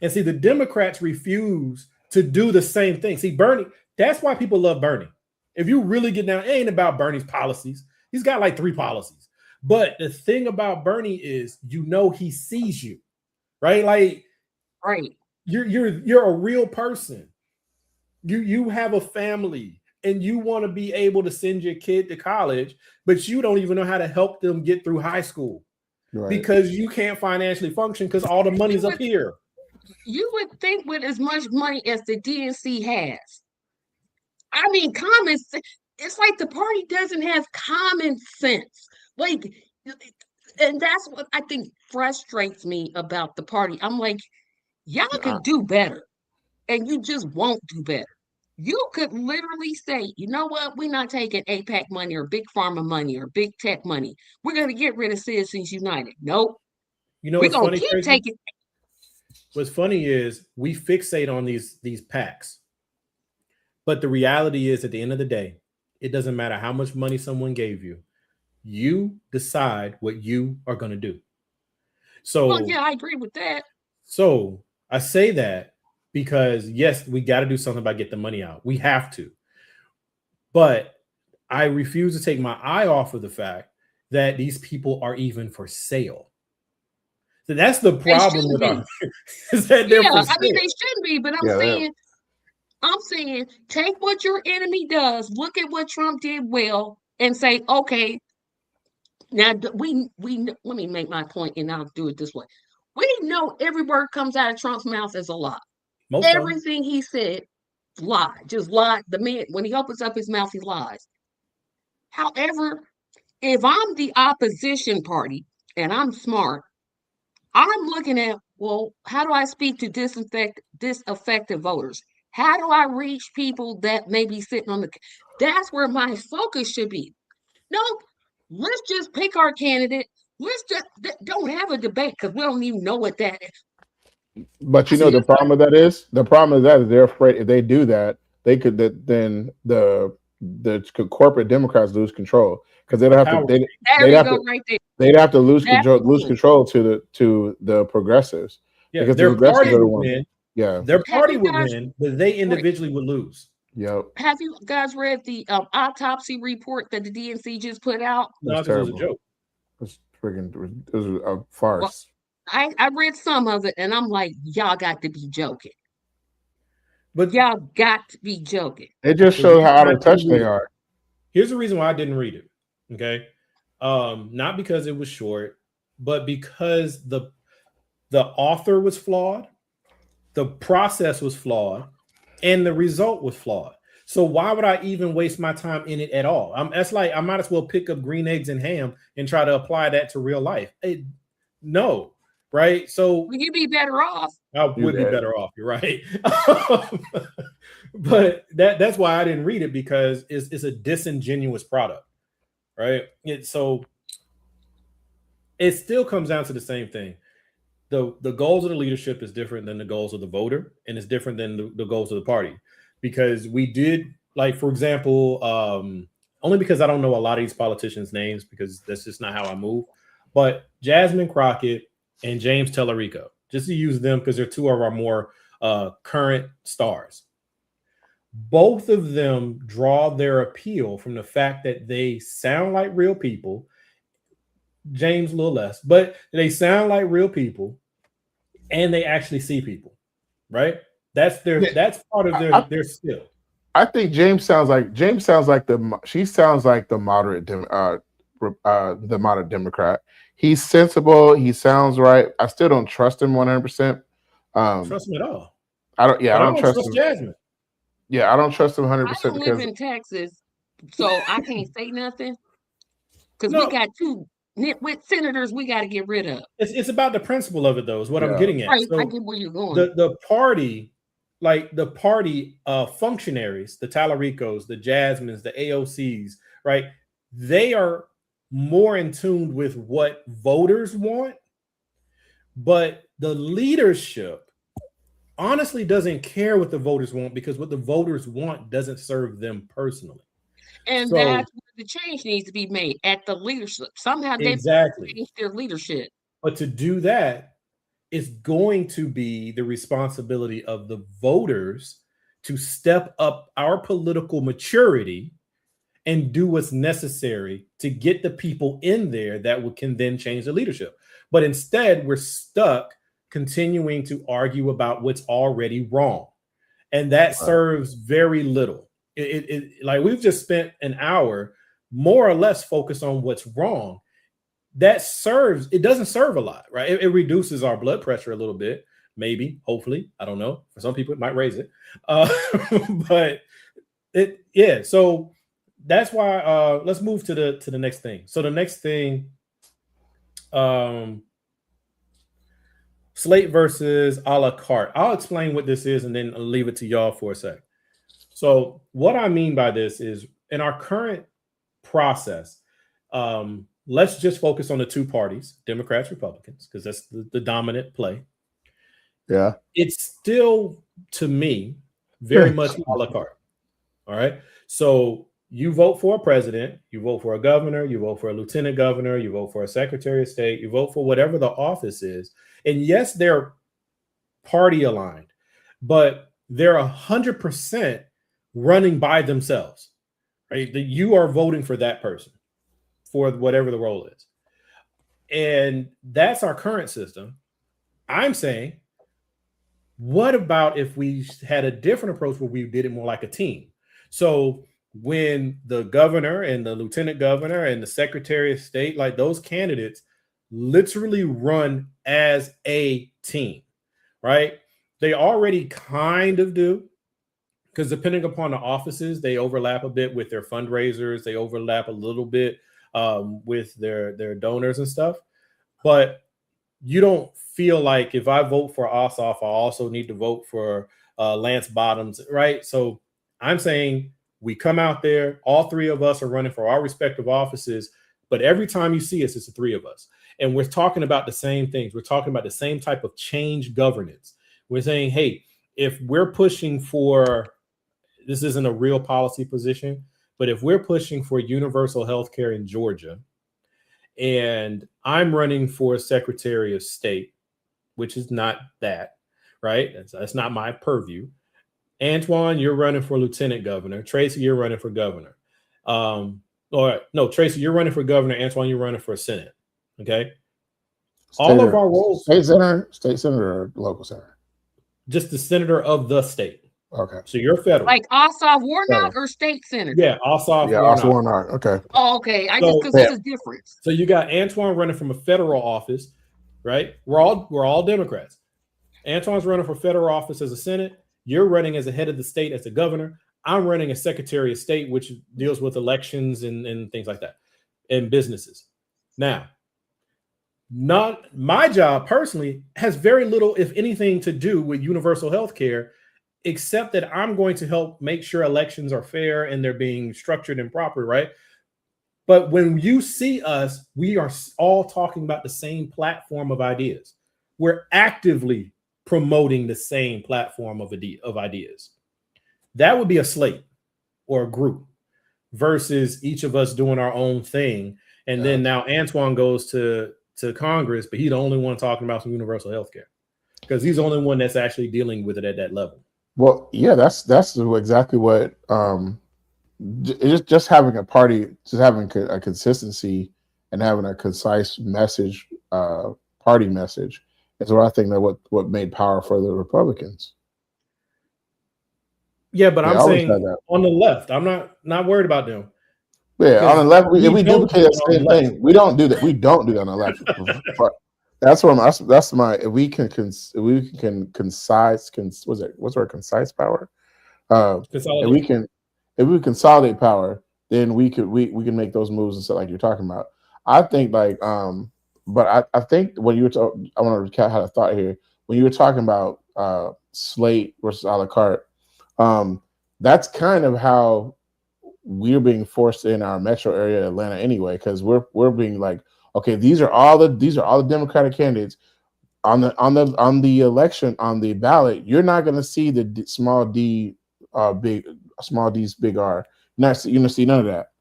And see, the Democrats refuse to do the same thing. See, Bernie, that's why people love Bernie. If you really get down, it ain't about Bernie's policies. He's got like 3 policies. But the thing about Bernie is, he sees you, right? Like, right. You're a real person. You have a family, and you want to be able to send your kid to college, but you don't even know how to help them get through high school because you can't financially function because all the money's up here. You would think with as much money as the DNC has, I mean, common sense. It's like the party doesn't have common sense. Like, and that's what I think frustrates me about the party. I'm like, y'all could do better, and you just won't do better. You could literally say, you know what? We're not taking APAC money or big pharma money or big tech money. We're going to get rid of Citizens United. Nope. We're going to keep taking. What's funny is we fixate on these PACs. But the reality is, at the end of the day, it doesn't matter how much money someone gave you. You decide what you are going to do. So, yeah, I agree with that. So I say that because, yes, we got to do something about getting the money out. We have to. But I refuse to take my eye off of the fact that these people are even for sale. So that's the problem with our is that they're for sale. I mean, they shouldn't be, but I'm saying take what your enemy does, look at what Trump did well, and say, okay, now we let me make my point, and I'll do it this way. We know every word comes out of Trump's mouth is a lie. Everything he said, lie, just lie. The man, when he opens up his mouth, he lies. However, if I'm the opposition party and I'm smart, I'm looking at, well, how do I speak to disaffected voters? How do I reach people that may be sitting on that's where my focus should be. No, let's just pick our candidate. Let's just don't have a debate because we don't even know what that is. But the problem with that is they're afraid if they do that, they could then the corporate Democrats lose control because they'd have to they'd have to lose control to the progressives. Yeah, because their party would win. Yeah, their party would win, but they individually would lose. Yep. Have you guys read the autopsy report that the DNC just put out? No, this was a joke. It was a farce. Well, I read some of it, and I'm like, y'all got to be joking. But y'all got to be joking. It just shows how out of touch they are. Here's the reason why I didn't read it. Okay, not because it was short, but because the author was flawed, the process was flawed, and the result was flawed. So why would I even waste my time in it at all? That's like I might as well pick up green eggs and ham and try to apply that to real life. No, right? So would you be better off? I would be better off. You're right. But that's why I didn't read it, because it's a disingenuous product, right? So it still comes down to the same thing. The goals of the leadership is different than the goals of the voter, and it's different than the goals of the party. Because we did, like, for example, only because I don't know a lot of these politicians' names, because that's just not how I move. But Jasmine Crockett and James Tellerico, just to use them because they're two of our more current stars. Both of them draw their appeal from the fact that they sound like real people. James a little less, but they sound like real people, and they actually see people, right? That's part of their skill. I think James sounds like the moderate Democrat. He's sensible. He sounds right. I still don't trust him 100%. Trust him at all. I don't trust him. Jasmine. Yeah, I don't trust him 100%. I don't live in Texas, so I can't say nothing because we got 2 nitwit senators we got to get rid of. It's about the principle of it, though. Is what I'm getting at. Right, so I get where you're going. The party. Like the party functionaries, the Tallaricos, the Jasmines, the AOCs, right? They are more in tune with what voters want, but the leadership honestly doesn't care what the voters want because what the voters want doesn't serve them personally. And that's where the change needs to be made at the leadership. Somehow they change their leadership. But to do that, is going to be the responsibility of the voters to step up our political maturity and do what's necessary to get the people in there that can then change the leadership. But instead, we're stuck continuing to argue about what's already wrong. And that serves very little. Like we've just spent an hour more or less focused on what's wrong. It doesn't serve a lot, right? It reduces our blood pressure a little bit, maybe, hopefully. I don't know. For some people, it might raise it. But so that's why let's move to the next thing. So the next thing, slate versus a la carte. I'll explain what this is and then I'll leave it to y'all for a sec. So what I mean by this is in our current process, let's just focus on the 2 parties, Democrats, Republicans, because that's the dominant play. Yeah. It's still, to me, very much a la carte. All right. So you vote for a president, you vote for a governor, you vote for a lieutenant governor, you vote for a secretary of state, you vote for whatever the office is. And yes, they're party aligned, but they're 100% running by themselves, right? You are voting for that person for whatever the role is. And that's our current system. I'm saying, what about if we had a different approach where we did it more like a team? So when the governor and the lieutenant governor and the secretary of state, like those candidates literally run as a team, right? They already kind of do, because depending upon the offices, they overlap a bit with their fundraisers. They overlap a little bit with their donors and stuff. But you don't feel like if I vote for Ossoff, I also need to vote for Lance Bottoms, right? So I'm saying we come out there, all 3 of us are running for our respective offices, but every time you see us, it's the 3 of us. And we're talking about the same things. We're talking about the same type of change governance. We're saying, hey, if we're pushing for, this isn't a real policy position, but if we're pushing for universal health care in Georgia, and I'm running for Secretary of State, which is not that, right? That's not my purview. Antoine, you're running for Lieutenant Governor. Tracy, you're running for Governor. Tracy, you're running for Governor. Antoine, you're running for Senate. Okay. All of our roles. State senator, or local senator? Just the senator of the state. Okay. So you're federal. Like Ossoff Warnock or state senator? Yeah, Ossoff Warnock. Okay. Oh, okay. Because there's a difference. So you got Antoine running from a federal office, right? We're all Democrats. Antoine's running for federal office as a Senate. You're running as a head of the state as a governor. I'm running as Secretary of State, which deals with elections and things like that and businesses. Now, not my job personally has very little, if anything, to do with universal health care, except that I'm going to help make sure elections are fair and they're being structured and proper, right? But when you see us, we are all talking about the same platform of ideas. We're actively promoting the same platform of ideas. That would be a slate or a group versus each of us doing our own thing. And then now Antoine goes to Congress, but he's the only one talking about some universal health care because he's the only one that's actually dealing with it at that level. Well, yeah, that's exactly what just having a party, just having a consistency and having a concise message, party message is what I think that what made power for the Republicans. Yeah, but I'm saying on the left, I'm not worried about them. Yeah, on the left, if we duplicate that same thing, we don't do that. We don't do that on the left. But that's what that's my. If we can concise, what's the word? Concise power. If we consolidate power, then we can make those moves and stuff like you're talking about. I think but I think when you were I want to recap how I thought here when you were talking about slate versus a la carte. That's kind of how we're being forced in our metro area, Atlanta, anyway, because we're being like, okay, these are all the Democratic candidates on the election on the ballot. You're not going to see the small d d's big R. You're gonna see none of that.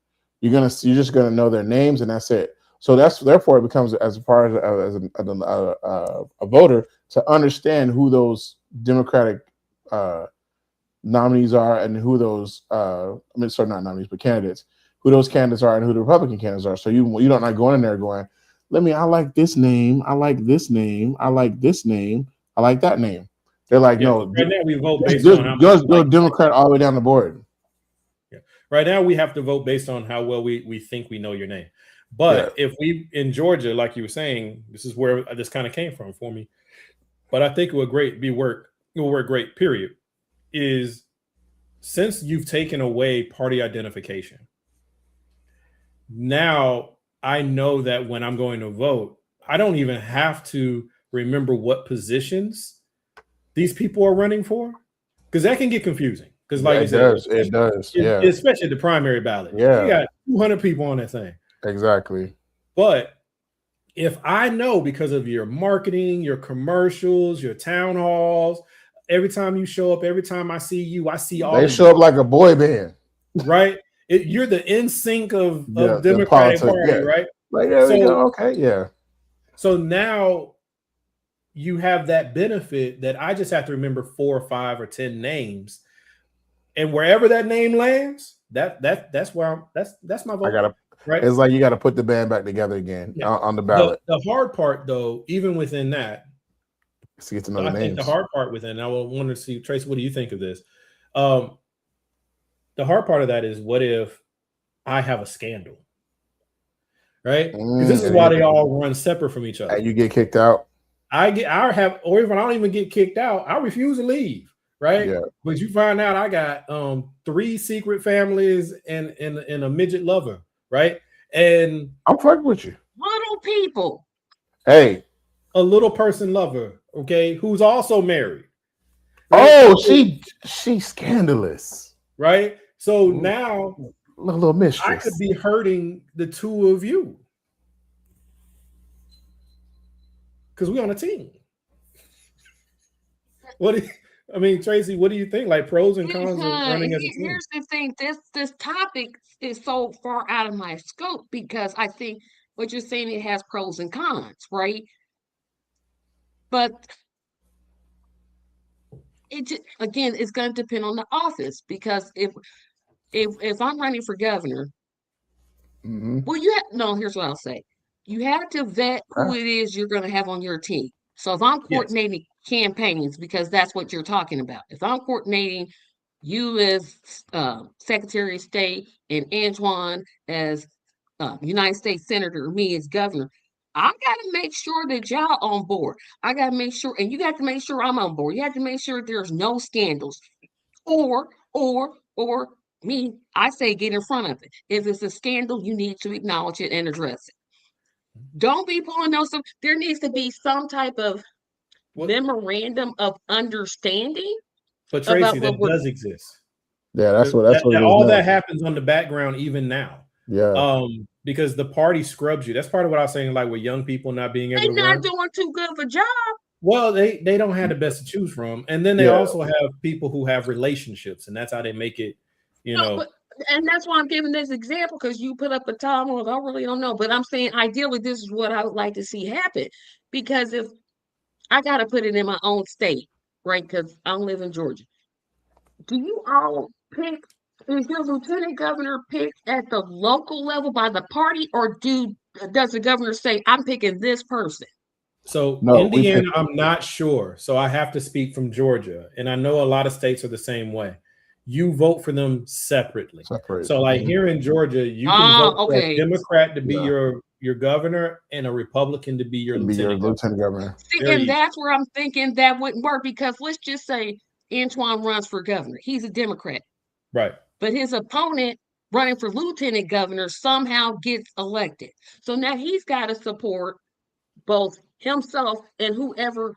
You're just gonna know their names and that's it. So therefore it becomes as part of a voter to understand who those Democratic nominees are and who those not nominees but candidates, who those candidates are and who the Republican candidates are. So you don't not going in there going, I like this name, I like this name, I like this name, I like that name. They're like, no, right now we vote based on go Democrat all the way down the board. Yeah. Right now we have to vote based on how well we think we know your name. But if we in Georgia, like you were saying, this is where this kind of came from for me. But I think it will work great, period. Is since you've taken away party identification, now I know that when I'm going to vote, I don't even have to remember what positions these people are running for, because that can get confusing. Because like you said, it does. Yeah, especially the primary ballot. Yeah, you got 200 people on that thing. Exactly. But if I know because of your marketing, your commercials, your town halls, every time you show up, every time I see you, I see all. They show up like a boy band, right? You're the NSYNC of Democratic Party, right? Like, there we go. Okay, yeah. So now you have that benefit that I just have to remember 4 or 5 or 10 names, and wherever that name lands, that's where that's my vote. Right? It's like you got to put the band back together again on the ballot. The hard part, though, even within that. To get to know the names. I think the hard part within, I want to see, Tracy, what do you think of this? The hard part of that is, what if I have a scandal? Right? Because this is why they all run separate from each other. And you get kicked out. or even I don't even get kicked out, I refuse to leave. Right? Yeah. But you find out I got 3 secret families and a midget lover, right? And I'm fucking with you. Little people. Hey. A little person lover, okay, who's also married. Right? Oh, she's scandalous. Right? So now a little mistress. I could be hurting the two of you. Because we're on a team. Tracy, what do you think? Like pros and cons of running as a team? Here's the thing. This topic is so far out of my scope, because I think what you're saying, it has pros and cons, right? But it's going to depend on the office, because if I'm running for governor, well, here's what I'll say. You have to vet who it is you're going to have on your team. So if I'm coordinating campaigns, because that's what you're talking about. If I'm coordinating you as Secretary of State and Antoine as United States Senator, me as governor, I got to make sure that y'all on board. I got to make sure, and you got to make sure I'm on board. You have to make sure there's no scandals, or me, I say get in front of it. If it's a scandal, you need to acknowledge it and address it. Don't be pulling those. There needs to be some type of memorandum of understanding. But Tracy, that does exist. Yeah, that's what all that happens on the background even now. Yeah. Because the party scrubs you. That's part of what I was saying, like with young people not being able to run. They're not doing too good of a job. Well, they don't have the best to choose from. And then they also have people who have relationships, and that's how they make it, and that's why I'm giving this example, because you put up a time where I really don't know. But I'm saying ideally this is what I would like to see happen. Because if I got to put it in my own state, right? Because I don't live in Georgia. Do you all pick? Is your lieutenant governor picked at the local level by the party, or does the governor say, I'm picking this person? So Indiana, I'm not sure. So I have to speak from Georgia. And I know a lot of states are the same way. you vote for them separately. So like here in Georgia, you can vote for a Democrat to be your governor and a Republican to be your lieutenant governor. See, and that's where I'm thinking that wouldn't work, because let's just say Antoine runs for governor. He's a Democrat. Right. But his opponent running for lieutenant governor somehow gets elected. So now he's got to support both himself and whoever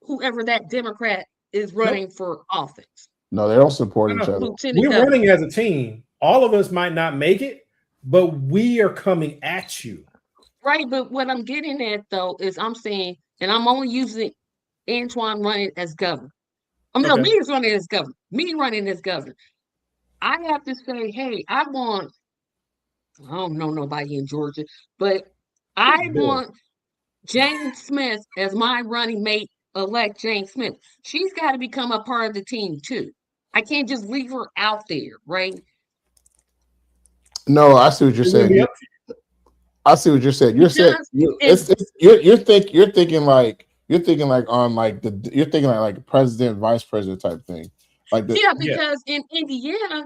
that Democrat is running for office. No, they don't support each other. We're running as a team. All of us might not make it, but we are coming at you. Right, but what I'm getting at, though, is I'm saying, and I'm only using Antoine running as governor. No, me is running as governor. Me running as governor. I have to say, hey, I don't know nobody in Georgia, but I want Jane Smith as my running mate, elect Jane Smith. She's got to become a part of the team, too. I can't just leave her out there, right? No, I see what you're saying. I see what you're saying. You're saying you're thinking like president, vice president type thing. Because in Indiana,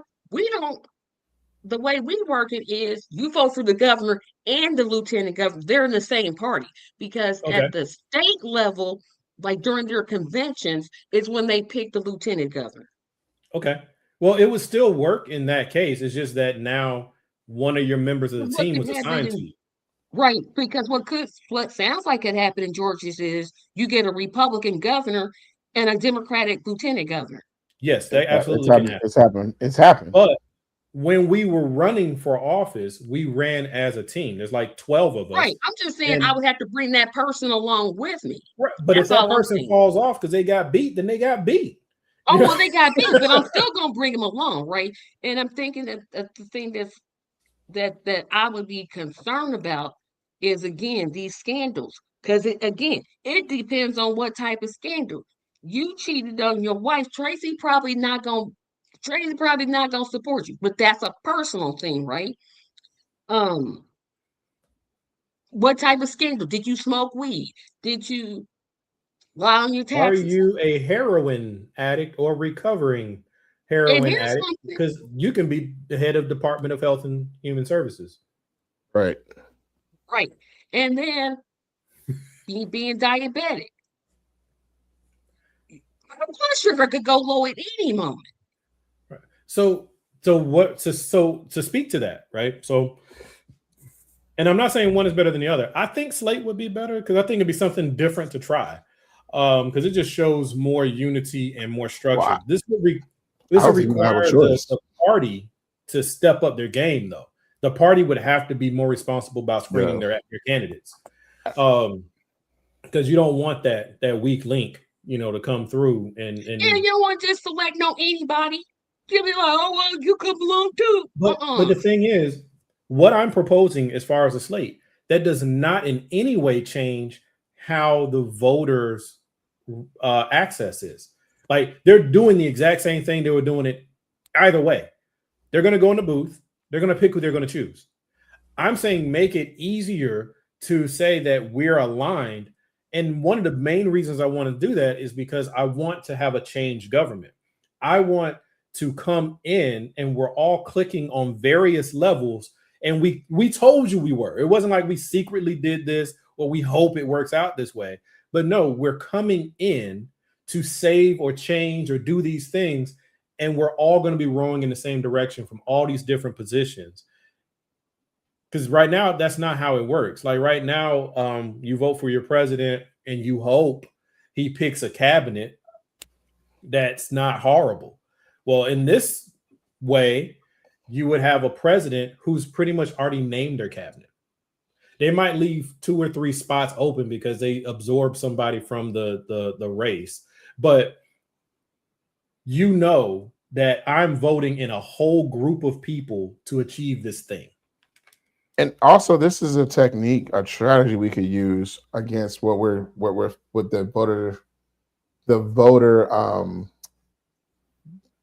the way we work it is you vote for the governor and the lieutenant governor. They're in the same party, because at the state level, like during their conventions, is when they pick the lieutenant governor. Okay. Well, it would still work in that case. It's just that now one of your members of the team was assigned to you. Right, because what sounds like it happened in Georgia is you get a Republican governor and a Democratic lieutenant governor. Yes, they absolutely can happen. It's happened. But when we were running for office, we ran as a team. There's like 12 of us. Right. I'm just saying I would have to bring that person along with me. Right. But if that person falls off because they got beat, then they got beat. Oh, well, they got beat, but I'm still going to bring them along, right? And I'm thinking that the thing that I would be concerned about is, again, these scandals. Because, it depends on what type of scandal. You cheated on your wife. Tracy probably not going to support you, but that's a personal thing, right? What type of scandal? Did you smoke weed? Did you lie on your taxes? Are you a heroin addict or recovering heroin addict? Because you can be the head of Department of Health and Human Services. Right. Right. And then being diabetic. Blood sugar could go low at any moment. Right. So to speak to that, right? So, and I'm not saying one is better than the other. I think slate would be better because I think it'd be something different to try. Because it just shows more unity and more structure. Wow. This would require the party to step up their game, though. The party would have to be more responsible about screening their candidates. Because you don't want that weak link, to come through and you don't want to just select anybody. You'll be like, oh well, you come along too. But the thing is, what I'm proposing as far as a slate, that does not in any way change how the voters' access is. Like, they're doing the exact same thing they were doing it either way. They're going to go in the booth. They're going to pick who they're going to choose. I'm saying make it easier to say that we're aligned. And one of the main reasons I want to do that is because I want to have a changed government. I want to come in and we're all clicking on various levels. And we told you we were. It wasn't like we secretly did this or we hope it works out this way. But no, we're coming in to save or change or do these things. And we're all going to be rowing in the same direction from all these different positions. Because right now, that's not how it works. Like right now, you vote for your president and you hope he picks a cabinet that's not horrible. Well, in this way, you would have a president who's pretty much already named their cabinet. They might leave 2 or 3 spots open because they absorb somebody from the race. But that I'm voting in a whole group of people to achieve this thing. And also, this is a technique, a strategy we could use against what we're with the voter. I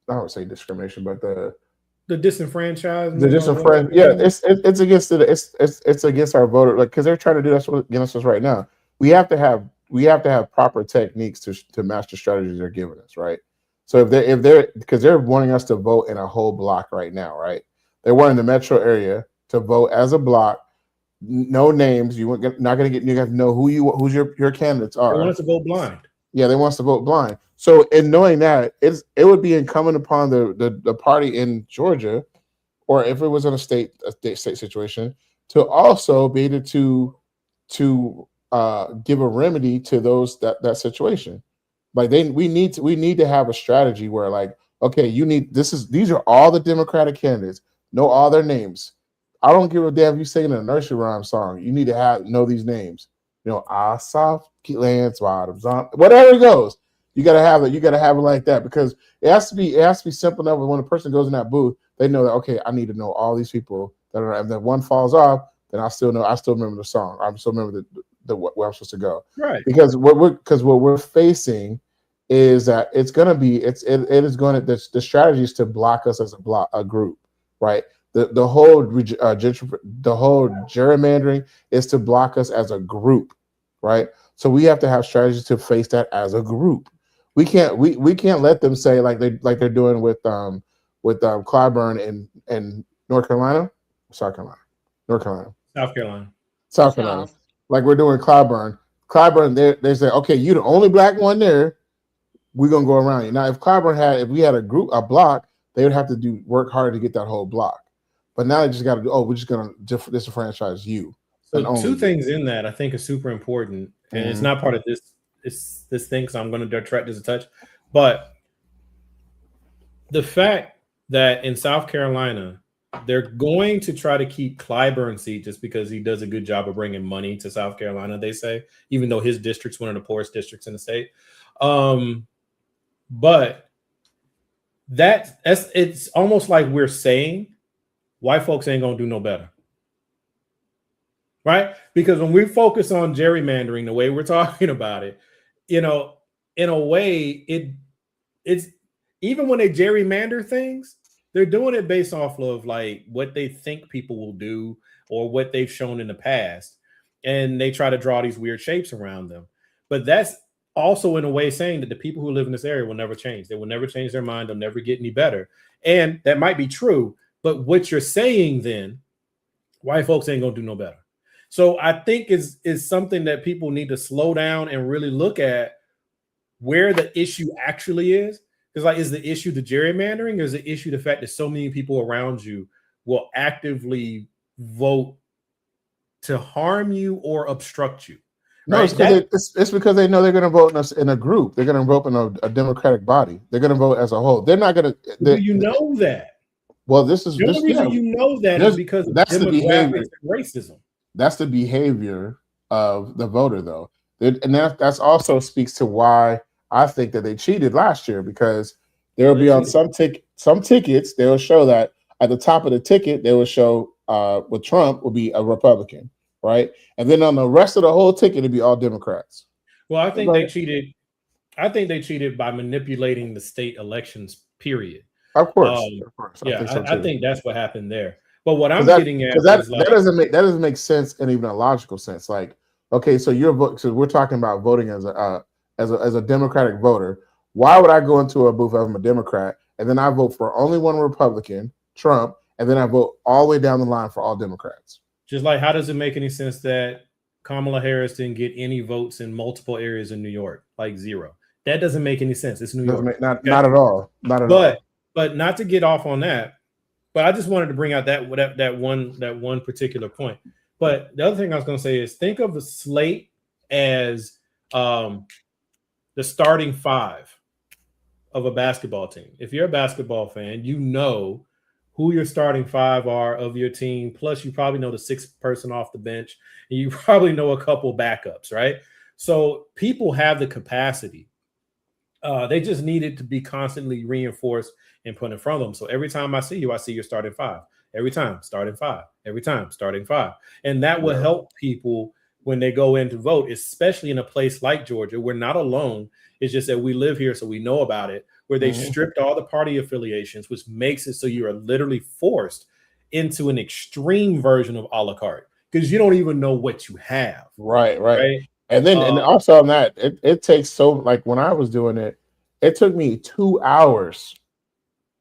don't say discrimination, but the disenfranchised. The disenfranchised. Yeah, it's against our voter, like, because they're trying to do that against us right now. We have to have proper techniques to match the strategies they're giving us, right? So if they're because they're wanting us to vote in a whole block right now, right? They're wanting the metro area to vote as a block, no names. You're not going to get. You have to know who's your candidates are. They want us to vote blind. Yeah, they want us to vote blind. So in knowing that, it would be incumbent upon the party in Georgia, or if it was in a state situation, to also be able to give a remedy to those that situation. Like we need to have a strategy where, like, okay, these are all the Democratic candidates. Know all their names. I don't give a damn if you singing a nursery rhyme song. You need to know these names. You know, soft lands, bottoms, whatever it goes. You gotta have it. You gotta have it like that, because it has to be simple enough. When a person goes in that booth, they know that, okay, I need to know all these people that are. And then one falls off, then I still remember the song. I still remember where I'm supposed to go. Right. Because what we're facing is that it is going to the strategy is to block us as a group, right? The whole gerrymandering is to block us as a group, right? So we have to have strategies to face that as a group. We can't let them say like they're doing with Clyburn in North Carolina. South Carolina. Like we're doing Clyburn. They say, okay, you're the only black one there. We're gonna go around you. Now, if we had a block, they would have to work harder to get that whole block. But now they just got to do. Oh, we're just gonna disenfranchise you. So two things in that I think are super important, and it's not part of this thing. So I'm going to detract this a touch, but the fact that in South Carolina they're going to try to keep Clyburn's seat just because he does a good job of bringing money to South Carolina. They say, even though his district's one of the poorest districts in the state. But it's almost like we're saying white folks ain't gonna do no better, right? Because when we focus on gerrymandering the way we're talking about it, in a way, it's even when they gerrymander things, they're doing it based off of like what they think people will do or what they've shown in the past, and they try to draw these weird shapes around them. But that's also in a way saying that the people who live in this area will never change. They will never change their mind. They'll never get any better. And that might be true, but what you're saying then, white folks ain't gonna do no better. So I think is something that people need to slow down and really look at where the issue actually is. Because like, is the issue the gerrymandering, or is the issue the fact that so many people around you will actively vote to harm you or obstruct you? No, right? It's because they know they're going to vote in a group. They're going to vote in a Democratic body. They're going to vote as a whole. They're not going to. Do you know that? Well, the only reason you know that is because of that's the behavior. And racism. That's the behavior of the voter, though, and that's also speaks to why I think that they cheated last year, because there will be on some tickets. They will show that at the top of the ticket they will show with Trump will be a Republican. Right, and then on the rest of the whole ticket, it'd be all Democrats. Well, I think they cheated. I think they cheated by manipulating the state elections. Period. Of course. Yeah, I think that's what happened there. But what I'm getting at is that doesn't make sense in even a logical sense. Like, okay, so we're talking about voting as a Democratic voter. Why would I go into a booth if I'm a Democrat and then I vote for only one Republican, Trump, and then I vote all the way down the line for all Democrats? Just like, how does it make any sense that Kamala Harris didn't get any votes in multiple areas in New York? Like zero. That doesn't make any sense. It's New York. Not at all. Not at all. But not to get off on that. But I just wanted to bring out that one particular point. But the other thing I was going to say is, think of the slate as the starting five of a basketball team. If you're a basketball fan, you know who your starting five are of your team. Plus, you probably know the sixth person off the bench, and you probably know a couple backups, right? So people have the capacity. They just needed to be constantly reinforced and put in front of them. So every time I see you, I see your starting five. Every time, starting five. Every time, starting five. And that will help people when they go in to vote, especially in a place like Georgia. We're not alone. It's just that we live here, so we know about it, where they stripped all the party affiliations, which makes it so you are literally forced into an extreme version of a la carte, because you don't even know what you have. Right. And then and also on that, it takes so, like when I was doing it, It took me 2 hours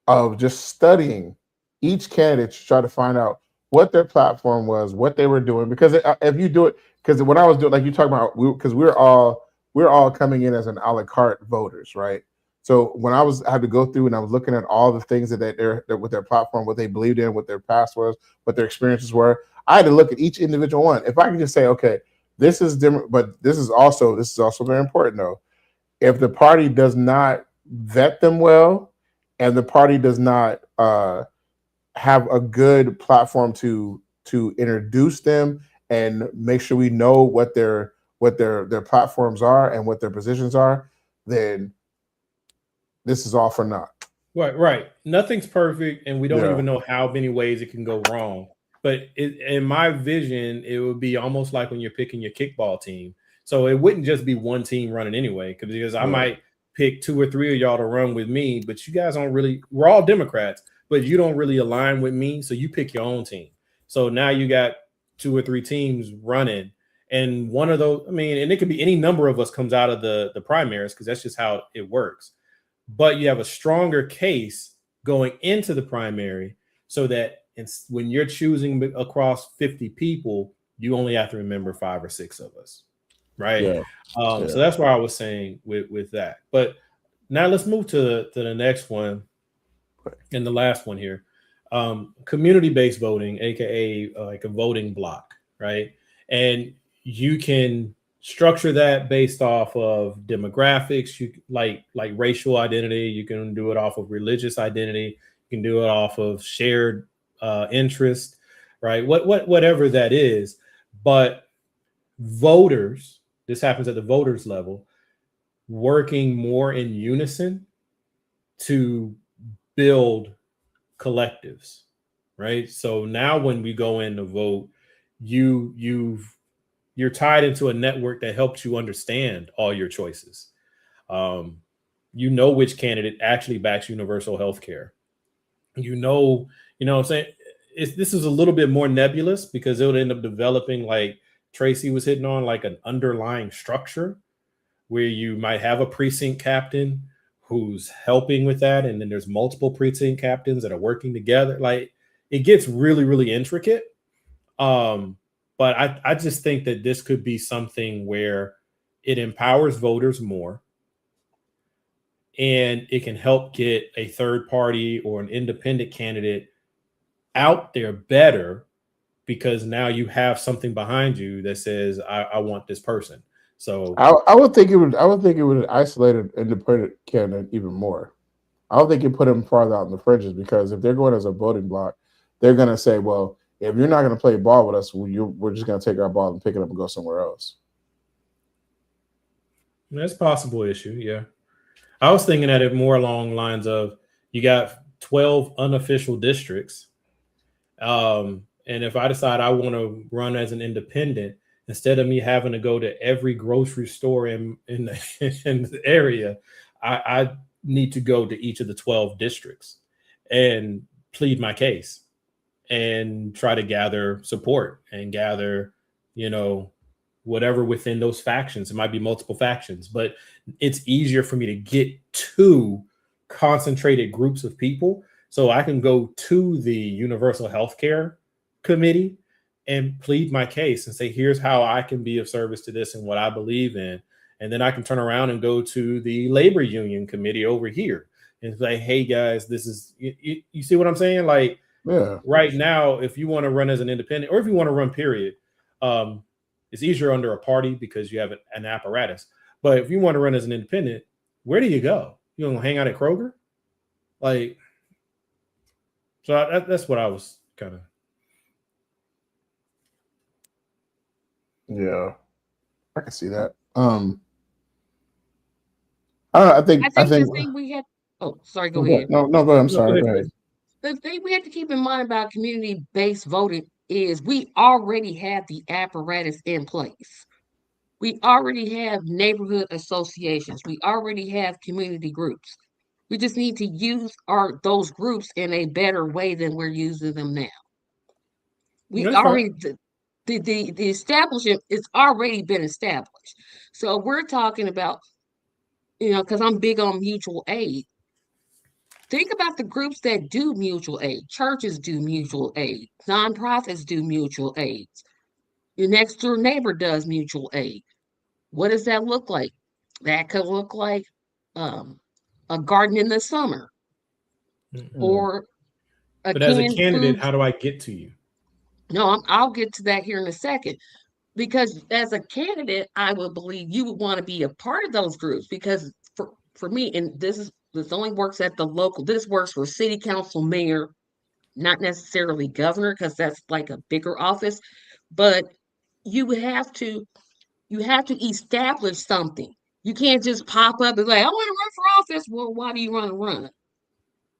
of just studying each candidate to try to find out what their platform was, what they were doing. Because if you do it, because when I was doing, like you talking about, because we're all coming in as an a la carte voters, right? So when I had to go through and I was looking at all the things that they're with their platform, what they believed in, what their past was, what their experiences were, I had to look at each individual one. If I could just say, okay, this is different, but this is also very important though. If the party does not vet them well, and the party does not have a good platform to introduce them and make sure we know what their platforms are and what their positions are, then this is all for naught. Right. Nothing's perfect, and we don't even know how many ways it can go wrong. But in my vision, it would be almost like when you're picking your kickball team. So it wouldn't just be one team running anyway, because I might pick 2 or 3 of y'all to run with me, but you guys don't really, we're all Democrats, but you don't really align with me. So you pick your own team. So now you got 2 or 3 teams running. And one of those, I mean, and it could be any number of us comes out of the primaries, because that's just how it works. But you have a stronger case going into the primary, so that when you're choosing across 50 people, you only have to remember 5 or 6 of us, right? So that's why I was saying with that. But now let's move to the next one and the last one here. Community-based voting, aka like a voting block, right? And you can structure that based off of demographics, you like racial identity. You can do it off of religious identity. You can do it off of shared interest, right? Whatever that is. But voters, this happens at the voters level, working more in unison to build collectives, right? So now when we go in to vote, you're tied into a network that helps you understand all your choices. You know which candidate actually backs universal health care. You know what I'm saying? This is a little bit more nebulous, because it would end up developing, like Tracy was hitting on, like an underlying structure where you might have a precinct captain who's helping with that. And then there's multiple precinct captains that are working together. Like, it gets really, really intricate. But I just think that this could be something where it empowers voters more, and it can help get a third party or an independent candidate out there better, because now you have something behind you that says, I want this person. So I would think it would isolate an independent candidate even more. I don't think it put him farther out in the fringes, because if they're going as a voting block, they're going to say, well, if you're not going to play ball with us, we're just going to take our ball and pick it up and go somewhere else. That's a possible issue, yeah. I was thinking at it more along lines of, you got 12 unofficial districts. And if I decide I want to run as an independent, instead of me having to go to every grocery store in the area, I need to go to each of the 12 districts and plead my case and try to gather support and gather, whatever within those factions. It might be multiple factions, but it's easier for me to get to concentrated groups of people. So I can go to the Universal Healthcare Committee and plead my case and say, here's how I can be of service to this and what I believe in. And then I can turn around and go to the Labor Union Committee over here and say, hey guys, this is, you see what I'm saying? Like, right now, if you want to run as an independent, or if you want to run period, it's easier under a party because you have an apparatus. But if you want to run as an independent, where do you go? You gonna hang out at Kroger? Like, so that's what I was kind of. Yeah, I can see that. I think the thing we had. Oh, sorry. Go ahead. No, but I'm sorry. Go ahead. The thing we have to keep in mind about community-based voting is we already have the apparatus in place. We already have neighborhood associations. We already have community groups. We just need to use those groups in a better way than we're using them now. We already the establishment, it's already been established. So we're talking about because I'm big on mutual aid. Think about the groups that do mutual aid. Churches do mutual aid. Nonprofits do mutual aid. Your next door neighbor does mutual aid. What does that look like? That could look like a garden in the summer, or a but as a canned candidate, food. how do I get to you? No, I'll get to that here in a second. Because as a candidate, I would believe you would want to be a part of those groups. Because for me, and this only works at the local. This works for city council, mayor, not necessarily governor, because that's like a bigger office. But you have to establish something. You can't just pop up and like, I want to run for office. Well, why do you want to run?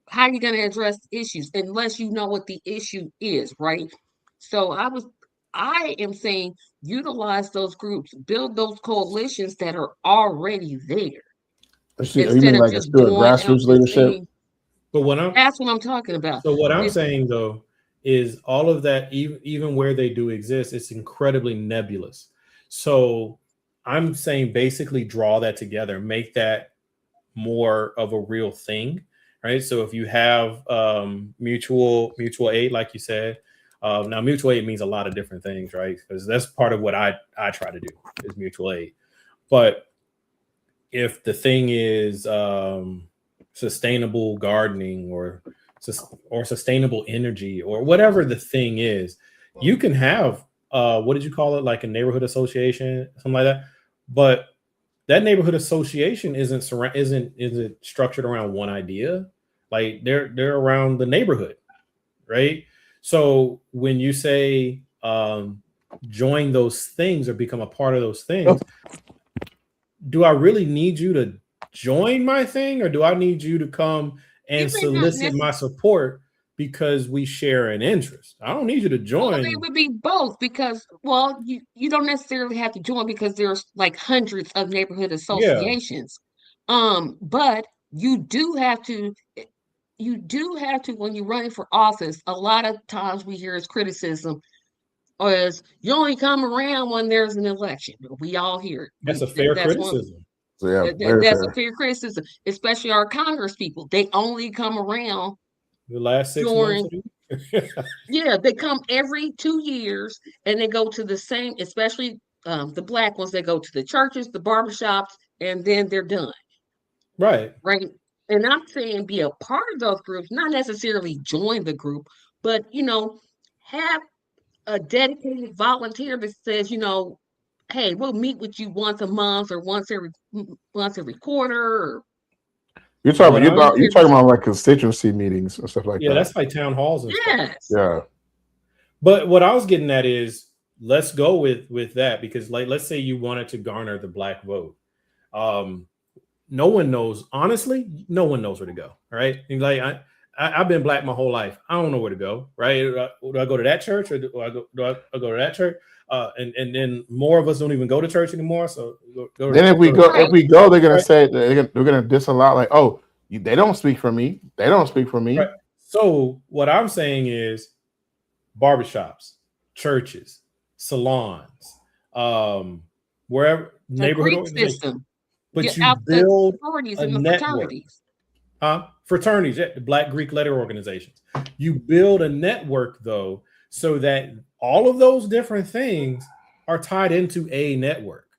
How are you going to address issues unless you know what the issue is, right? So I am saying utilize those groups, build those coalitions that are already there. You mean like it's doing grassroots leadership? But that's what I'm talking about. So what I'm saying though is all of that, even where they do exist, it's incredibly nebulous. So I'm saying basically draw that together, make that more of a real thing, right? So if you have mutual aid, like you said, now mutual aid means a lot of different things, right? Because that's part of what I try to do is mutual aid. But if the thing is sustainable gardening or sustainable energy or whatever the thing is, you can have what did you call it, like a neighborhood association, something like that. But that neighborhood association isn't structured around one idea. Like they're around the neighborhood, right? So when you say join those things or become a part of those things, do I really need you to join my thing, or do I need you to come and solicit my support because we share an interest? I don't need you to join. Well, it would be both, because you don't necessarily have to join because there's like hundreds of neighborhood associations. Yeah. But you do have to when you're running for office. A lot of times we hear as criticism is you only come around when there's an election. We all hear it. That's a fair criticism. That's a fair criticism, especially our Congress people. They only come around the last 6 months. Yeah, they come every 2 years, and they go to the same, especially the black ones. They go to the churches, the barbershops, and then they're done. Right. And I'm saying be a part of those groups, not necessarily join the group, but have a dedicated volunteer that says, hey, we'll meet with you once a month or once every quarter. Or you're talking about like constituency meetings and stuff like that. Yeah, that's like town halls and stuff. Yeah. But what I was getting at is, let's go with that, because like, let's say you wanted to garner the black vote. No one knows, honestly, no one knows where to go. Right. And like I've been black my whole life. I don't know where to go. Right. Do I go to that church, or do I go to that church? And then more of us don't even go to church anymore. So then if we go, they're gonna say they're gonna disallow. Like, oh, they don't speak for me. They don't speak for me. Right. So what I'm saying is, barbershops, churches, salons, wherever, neighborhood organizations. But you build a network. Fraternities, the Black Greek letter organizations. You build a network, though, so that all of those different things are tied into a network.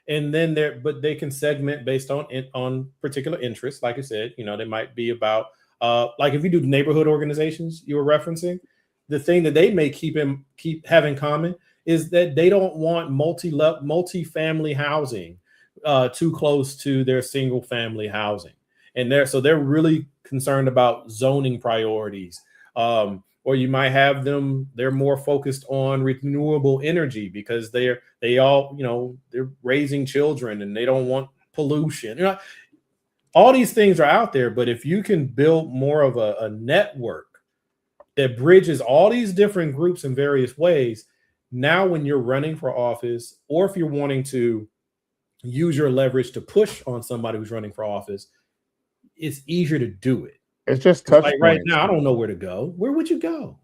And then they can segment based on particular interests. Like I said, they might be about like if you do the neighborhood organizations you were referencing, the thing that they may keep have in common is that they don't want multi-family housing too close to their single family housing. And they're really concerned about zoning priorities. Or you might have they're more focused on renewable energy because they're raising children and they don't want pollution. All these things are out there, but if you can build more of a network that bridges all these different groups in various ways, now when you're running for office, or if you're wanting to use your leverage to push on somebody who's running for office, it's easier to do it. It's just touch points. Right now, I don't know where to go. Where would you go?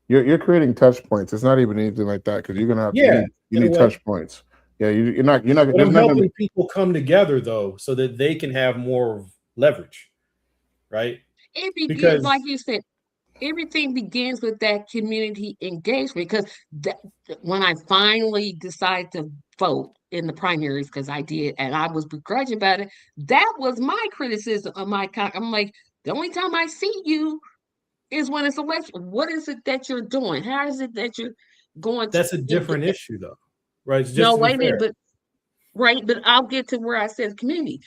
You're creating touch points. It's not even anything like that, because you're gonna have you need touch points. Yeah, you're not. But I'm helping people come together though, so that they can have more leverage, right? It begins, like you said, everything begins with that community engagement. Because when I finally decided to vote in the primaries, because I did, and I was begrudging about it, that was my criticism of I'm like, the only time I see you is when it's election. What is it that you're doing? How is it that you're going to? That's a different issue, though, right? Just no, to be wait a fair. minute, but I'll get to where I said community.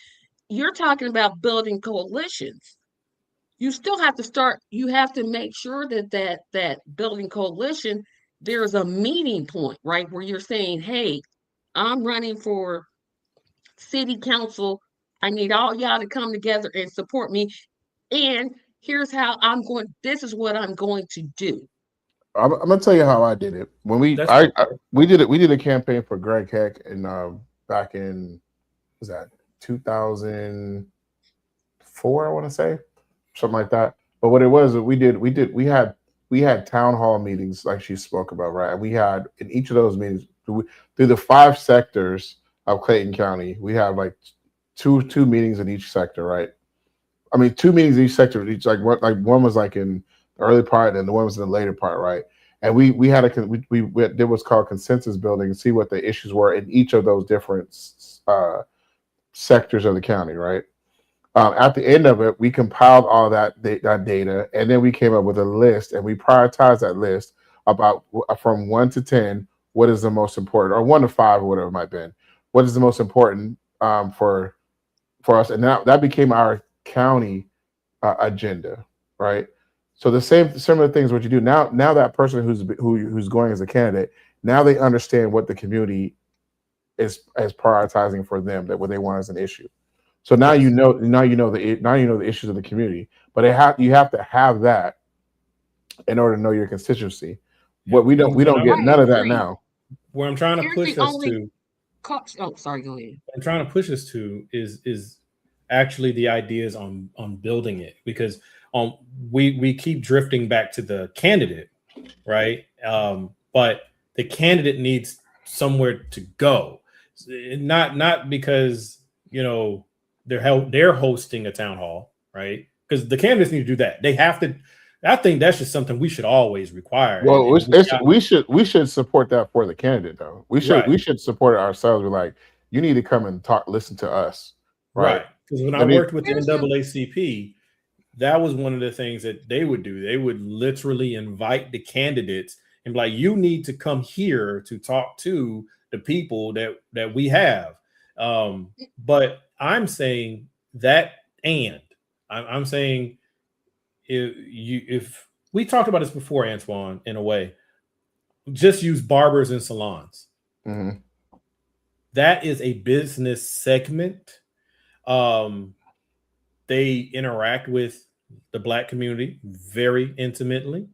You're talking about building coalitions. You still have to start. You have to make sure that building coalition, there's a meeting point, right, where you're saying, "Hey, I'm running for city council. I need all y'all to come together and support me. And here's how I'm going. This is what I'm going to do." I'm gonna tell you how I did it. When we did a campaign for Greg Heck and back in, was that 2004? I want to say something like that. But what it was, we had town hall meetings like she spoke about, right? And we had in each of those meetings through the 5 sectors of Clayton County, we have like two meetings in each sector, right? I mean, 2 meetings in each sector. Each one was like in the early part, and the one was in the later part, right? And we did what's called consensus building and see what the issues were in each of those different sectors of the county, right? At the end of it, we compiled all that data, and then we came up with a list, and we prioritized that list about from 1 to 10, what is the most important, or 1 to 5, or whatever it might have been. What is the most important for us? And now that became our county agenda, right? So the similar things what you do now that person who's going as a candidate, now they understand what the community is prioritizing for them, that what they want as an issue. So now you know the issues of the community, but you have to have that in order to know your constituency. What we don't get none of that now. Where I'm trying to push us to. Oh, sorry, go ahead. I'm trying to push us to is actually the ideas on building it, because we keep drifting back to the candidate, right? But the candidate needs somewhere to go, not because they're hosting a town hall, right? Because the candidates need to do that. They have to. I think that's just something we should always require. Well, we should support that for the candidate, though. We should support it ourselves. We're like, you need to come and listen to us, right? Because when I worked with the NAACP, that was one of the things that they would do. They would literally invite the candidates and be like, you need to come here to talk to the people that we have. But I'm saying that, and I'm saying if we talked about this before, Antoine, in a way, just use barbers and salons. Mm-hmm. That is a business segment. They interact with the Black community very intimately.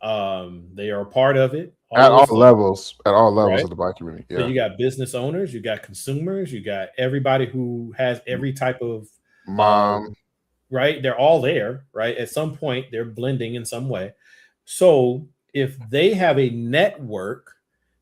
They are a part of it at all levels right? Of the Black community. Yeah. So you got business owners, you got consumers, you got everybody who has every type of mom. Right? They're all there, right? At some point, they're blending in some way. So if they have a network,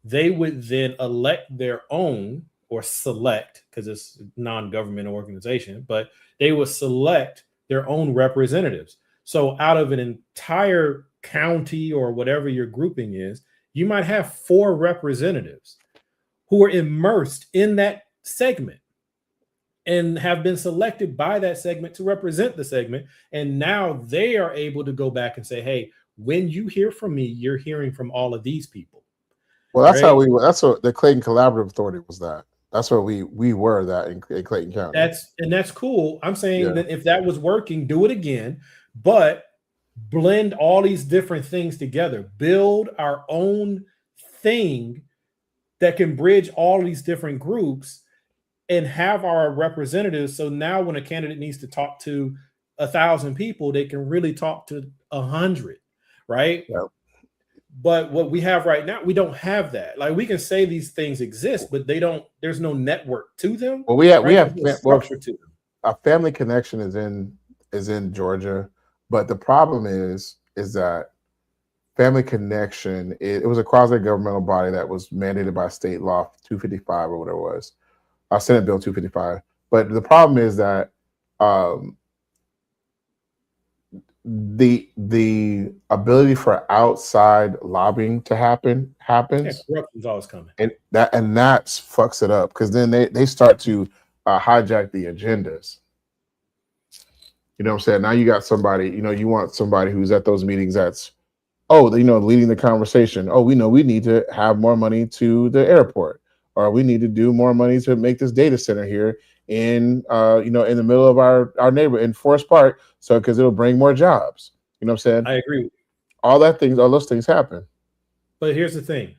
they would then elect their own, or select, because it's a non-government organization, but they would select their own representatives. So out of an entire county or whatever your grouping is, you might have 4 representatives who are immersed in that segment and have been selected by that segment to represent the segment. And now they are able to go back and say, hey, when you hear from me, you're hearing from all of these people. Well, that's right? That's what the Clayton Collaborative Authority was that. That's what we were that in Clayton County. That's cool. I'm saying that if that was working, do it again, but blend all these different things together, build our own thing that can bridge all these different groups, and have our representatives. So now when a candidate needs to talk to 1,000 people, they can really talk to 100, right? Yep. But what we have right now, we don't have that. Like, we can say these things exist, but there's no network to them. Well, we have structure to them. Our Family Connection is in Georgia, but the problem is that Family Connection, it was a quasi-governmental body that was mandated by state law 255 or whatever it was, Senate Bill 255. But the problem is that the ability for outside lobbying to happens. Yeah, corruption's always coming, and that fucks it up, because then they start to hijack the agendas. You know what I'm saying? Now you got somebody, you want somebody who's at those meetings that's, leading the conversation. Oh, we know we need to have more money to the airport, or we need to do more money to make this data center here in in the middle of our neighborhood in Forest Park, so because it'll bring more jobs. You know what I'm saying? I agree. All those things happen. But here's the thing.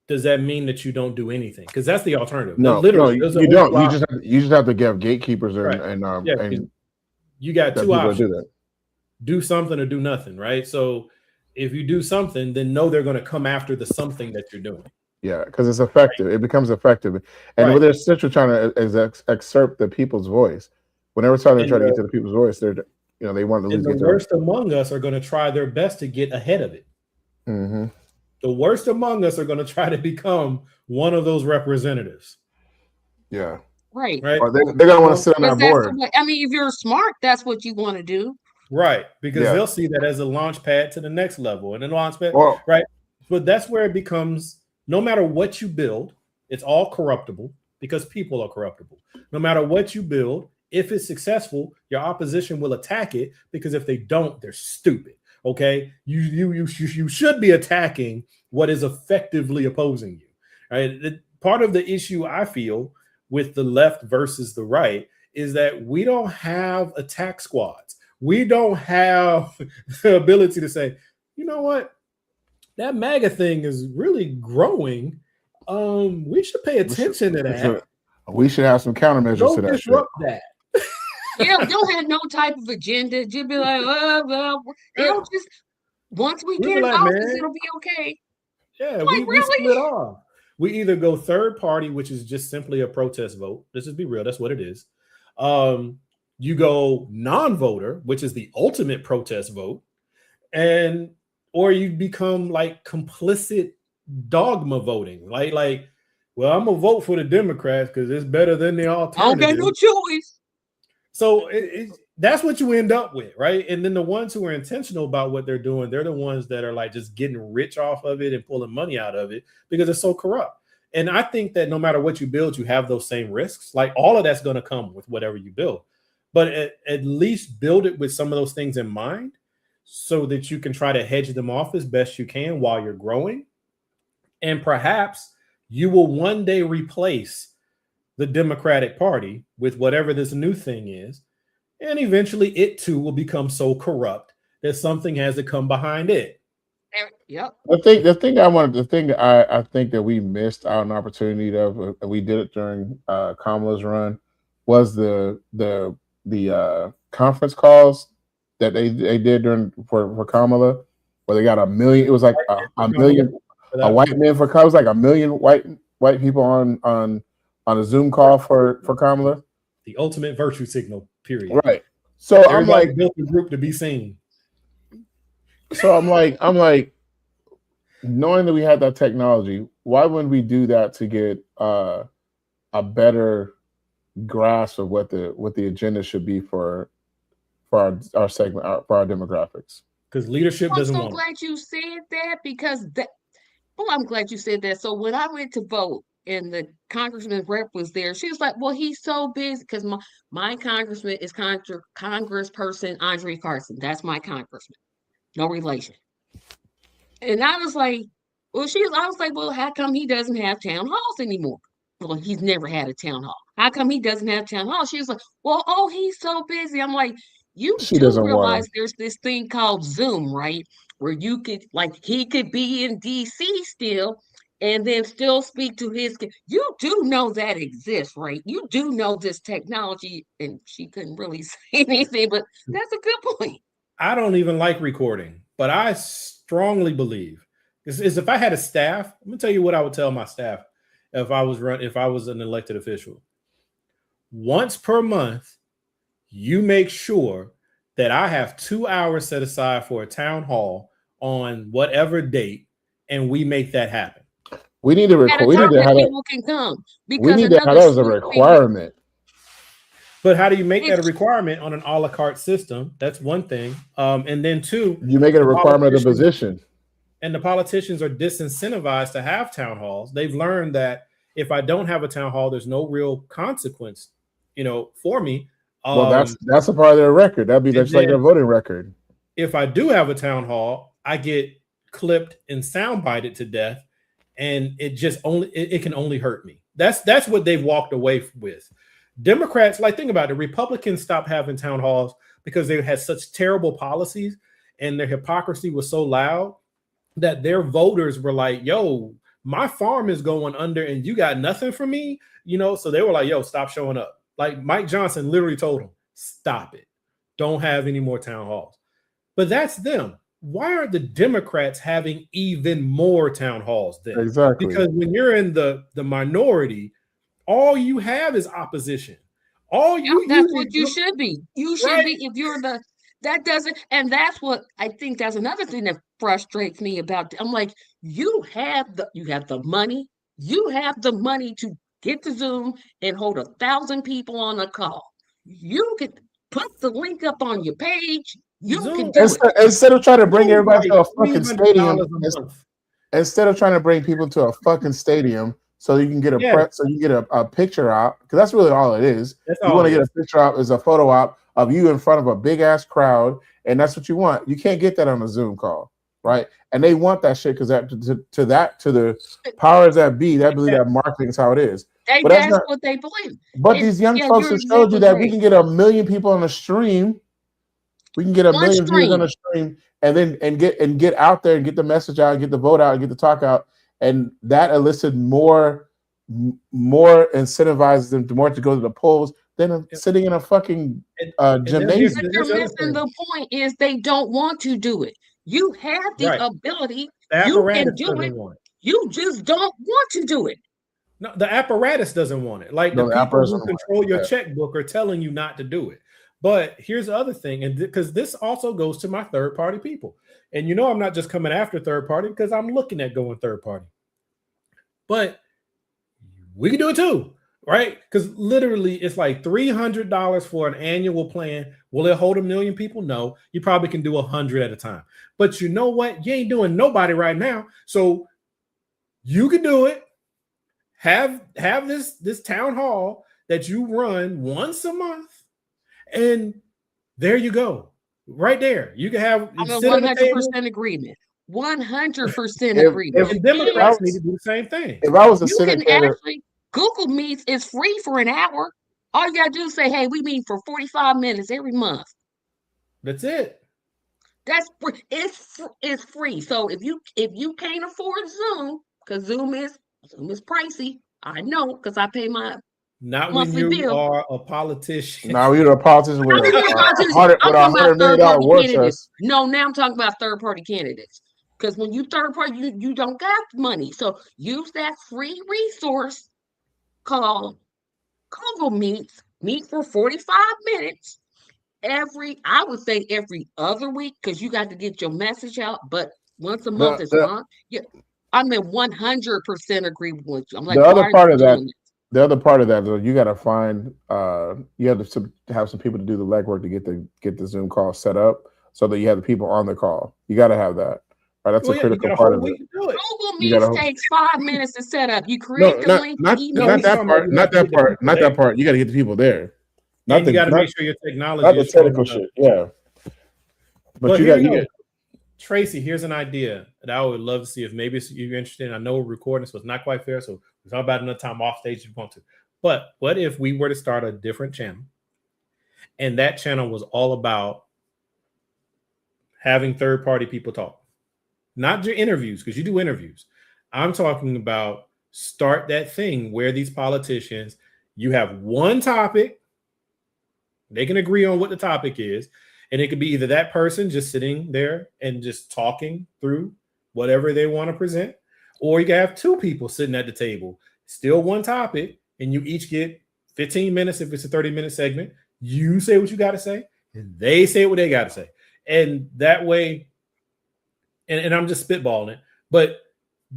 Does that mean that you don't do anything? Because that's the alternative. No, literally, you don't. You just have to have gatekeepers right. and you got two options. Do that. Do something or do nothing, right? So if you do something, then know they're going to come after the something that you're doing. Yeah, because it's effective. Right. It becomes effective. And when they're essentially trying to excerpt the people's voice, whenever trying to get to the people's voice, they're they want to lose. The worst among us are going to try their best to get ahead of it. Mm-hmm. The worst among us are going to try to become one of those representatives. Yeah. Right. Or they're going to want to sit on our board. If you're smart, that's what you want to do. Right. Because they'll see that as a launch pad to the next level. And then launch pad, well, right? But that's where it becomes, no matter what you build, it's all corruptible, because people are corruptible. No matter what you build, if it's successful, your opposition will attack it, because if they don't, they're stupid. Okay, you should be attacking what is effectively opposing you. Right. Part of the issue I feel with the left versus the right is that we don't have attack squads. We don't have the ability to say, you know what, that MAGA thing is really growing. We should pay attention to that. We should have some countermeasures to that. Disrupt that. Yeah, don't have no type of agenda. Just be like, well, it'll just, once we get in office, it'll be okay. Yeah, we split off. We either go third party, which is just simply a protest vote. Let's just be real. That's what it is. You go non-voter, which is the ultimate protest vote, or you become like complicit dogma voting. Like, well, I'm gonna vote for the Democrats because it's better than the alternative. I don't got no choice. So that's what you end up with, right? And then the ones who are intentional about what they're doing, they're the ones that are like just getting rich off of it and pulling money out of it because it's so corrupt. And I think that no matter what you build, you have those same risks. Like, all of that's going to come with whatever you build. But at least build it with some of those things in mind so that you can try to hedge them off as best you can while you're growing. And perhaps you will one day replace the Democratic Party with whatever this new thing is. And eventually it too will become so corrupt that something has to come behind it. Yep. I think that we missed out an opportunity of, we did it during Kamala's run, was the conference calls that they did for Kamala, where they got 1 million. It was like a million white men for Kamala. It was like 1 million white people on a Zoom call for Kamala. The ultimate virtue signal, period. Right. So everybody built the group to be seen. So I'm like, knowing that we had that technology, why wouldn't we do that to get a better grasp of what the agenda should be for our segment, for our demographics? Because leadership doesn't want. I'm so glad you said that, because I'm glad you said that. So when I went to vote and the congressman rep was there, she was like, well, he's so busy, because my congressman is Congressperson Andre Carson. That's my congressman. No relation. And I was like, well, how come he doesn't have town halls anymore? Well, he's never had a town hall. How come he doesn't have town hall? She was like, well, he's so busy. I'm like, you do realize there's this thing called Zoom, right? Where you could, like, he could be in DC still and then still speak to his kid. You do know that exists, right? You do know this technology. And she couldn't really say anything, but that's a good point. I don't even like recording, but I strongly believe is if I had a staff, I'm gonna tell you what I would tell my staff if I was an elected official. Once per month, you make sure that I have 2 hours set aside for a town hall on whatever date, and we make that happen. We need to record. We need to have people can come we because need to have that as a requirement. But how do you make that a requirement on an a la carte system? That's one thing. And then two, you make it a requirement of the position. And the politicians are disincentivized to have town halls. They've learned that if I don't have a town hall, there's no real consequence, for me. Well, that's a part of their record. That'd be just like their voting record. If I do have a town hall, I get clipped and soundbited to death, and it can only hurt me. That's what they've walked away with. Democrats, think about it, Republicans stopped having town halls because they had such terrible policies and their hypocrisy was so loud that their voters were like, yo, my farm is going under and you got nothing for me, so they were like, yo, stop showing up. Like Mike Johnson literally told them, stop it. Don't have any more town halls. But that's them. Why aren't the Democrats having even more town halls then? Exactly. Because when you're in the minority, all you have is opposition. That's what you should be. You should be if you're and that's what I think that's another thing that frustrates me about. I'm like, you have the money. You have the money to get to Zoom and hold 1,000 people on a call. You could put the link up on your page. You can do it. Instead of trying to bring everybody to a fucking stadium. Instead of trying to bring people to a fucking stadium so you can get a picture out, because that's really all it is. You want to get a picture out is a photo op of you in front of a big ass crowd, and that's what you want. You can't get that on a Zoom call, right? And they want that shit because to the powers that be, that believe that marketing is how it is. That's what they believe. But these young folks have showed you that we can get 1 million people on a stream. We can get 1 million views on a stream, and get out there and get the message out, get the vote out, and get the talk out, and that elicited more incentivizes them to go to the polls than sitting in a fucking gymnasium. But you're missing the point is they don't want to do it. You have the ability. You can do it. You just don't want to do it. No, the apparatus doesn't want it. The people who control your checkbook are telling you not to do it. But here's the other thing, and because this also goes to my third-party people. And I'm not just coming after third-party because I'm looking at going third-party. But we can do it too, right? Because literally it's like $300 for an annual plan. Will it hold 1 million people? No. You probably can do 100 at a time. But you know what? You ain't doing nobody right now. So you can do it. Have this town hall that you run once a month. And there you go. Right there. You can have 100% agreement. 100% agreement. And Democrats need to do the same thing. If I was a senator, Google Meets is free for an hour. All you gotta do is say, hey, we meet for 45 minutes every month. That's it. That's free. It's free. So if you can't afford Zoom, because Zoom is pricey, I know because I pay my not when you are a politician. Now you're a politician with $100 million war chest. No, now I'm talking about third-party candidates. Because when you third party, you don't got money. So use that free resource called Google Meets. Meet for 45 minutes I would say every other week, because you got to get your message out. But once a month is fine. Yeah, I'm in 100% agree with you. I'm like, the other part of that, you got to find, you have to have some people to do the legwork to get the Zoom call set up so that you have the people on the call. You got to have that. Right, that's a critical part of it. Google Meets takes 5 minutes to set up. You create the link. Not that part. You got to get the people there. You got to make sure your technology. Not the technical shit. Yeah. But you got. Tracy, here's an idea that I would love to see if maybe you're interested in. I know we're recording, so it's not quite fair. So we'll talk about another time off stage if you want to. But what if we were to start a different channel, and that channel was all about having third-party people talk? Not your interviews, because you do interviews. I'm talking about start that thing where these politicians, you have one topic, they can agree on what the topic is, and it could be either that person just sitting there and just talking through whatever they want to present, or you can have two people sitting at the table, still one topic, and you each get 15 minutes if it's a 30-minute segment. You say what you got to say, and they say what they got to say. And that way, and I'm just spitballing it, but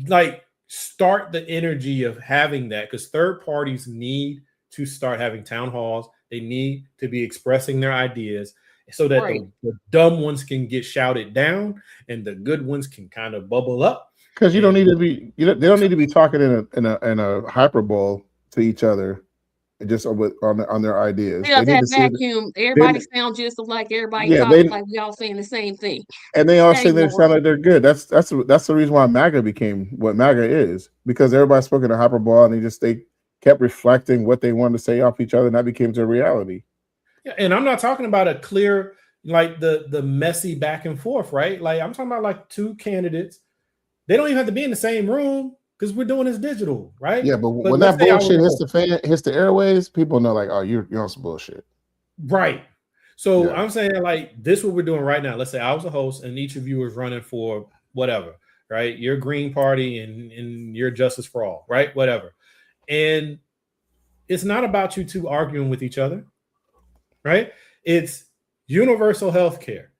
like start the energy of having that, because third parties need to start having town halls. They need to be expressing their ideas so that the dumb ones can get shouted down and the good ones can kind of bubble up. Because you don't need to be, they don't need to be talking in a hyperbole to each other, just on their ideas. They need that vacuum. Everybody sounds just like everybody talking like we all saying the same thing. And they all say they sound like they're good. That's the reason why MAGA became what MAGA is, because everybody spoke in a hyperbole and they kept reflecting what they wanted to say off each other, and that became their reality. Yeah, and I'm not talking about a clear, like the messy back and forth, right? Like I'm talking about like two candidates. They don't even have to be in the same room because we're doing this digital, right? Yeah, but when that bullshit hits the airways, people know like, oh, you're on some bullshit. Right. So I'm saying like this is what we're doing right now. Let's say I was a host and each of you is running for whatever, right? Your Green Party and your Justice for All, right? Whatever. And it's not about you two arguing with each other, right? It's universal health care.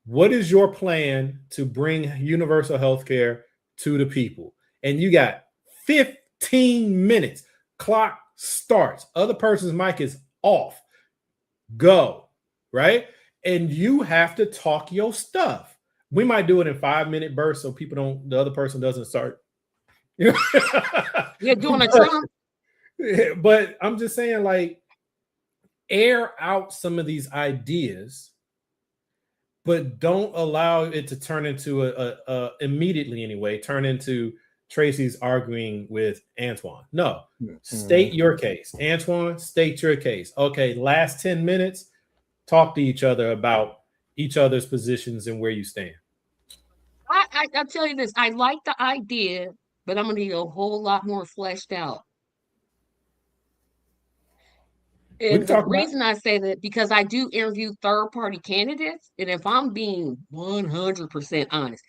What is your plan to bring universal health care to the people? And you got 15 minutes. Clock starts. Other person's mic is off. Go, right? And you have to talk your stuff. We might do it in 5-minute bursts so the other person doesn't start. You're doing a Trump. But I'm just saying, like, air out some of these ideas, but don't allow it to turn into immediately anyway, turn into Tracy's arguing with Antoine. No, state your case. Antoine, state your case. Okay, last 10 minutes, talk to each other about each other's positions and where you stand. I'll tell you this. I like the idea, but I'm going to need a whole lot more fleshed out. And the reason I say that, because I do interview third-party candidates, and if I'm being 100% honest,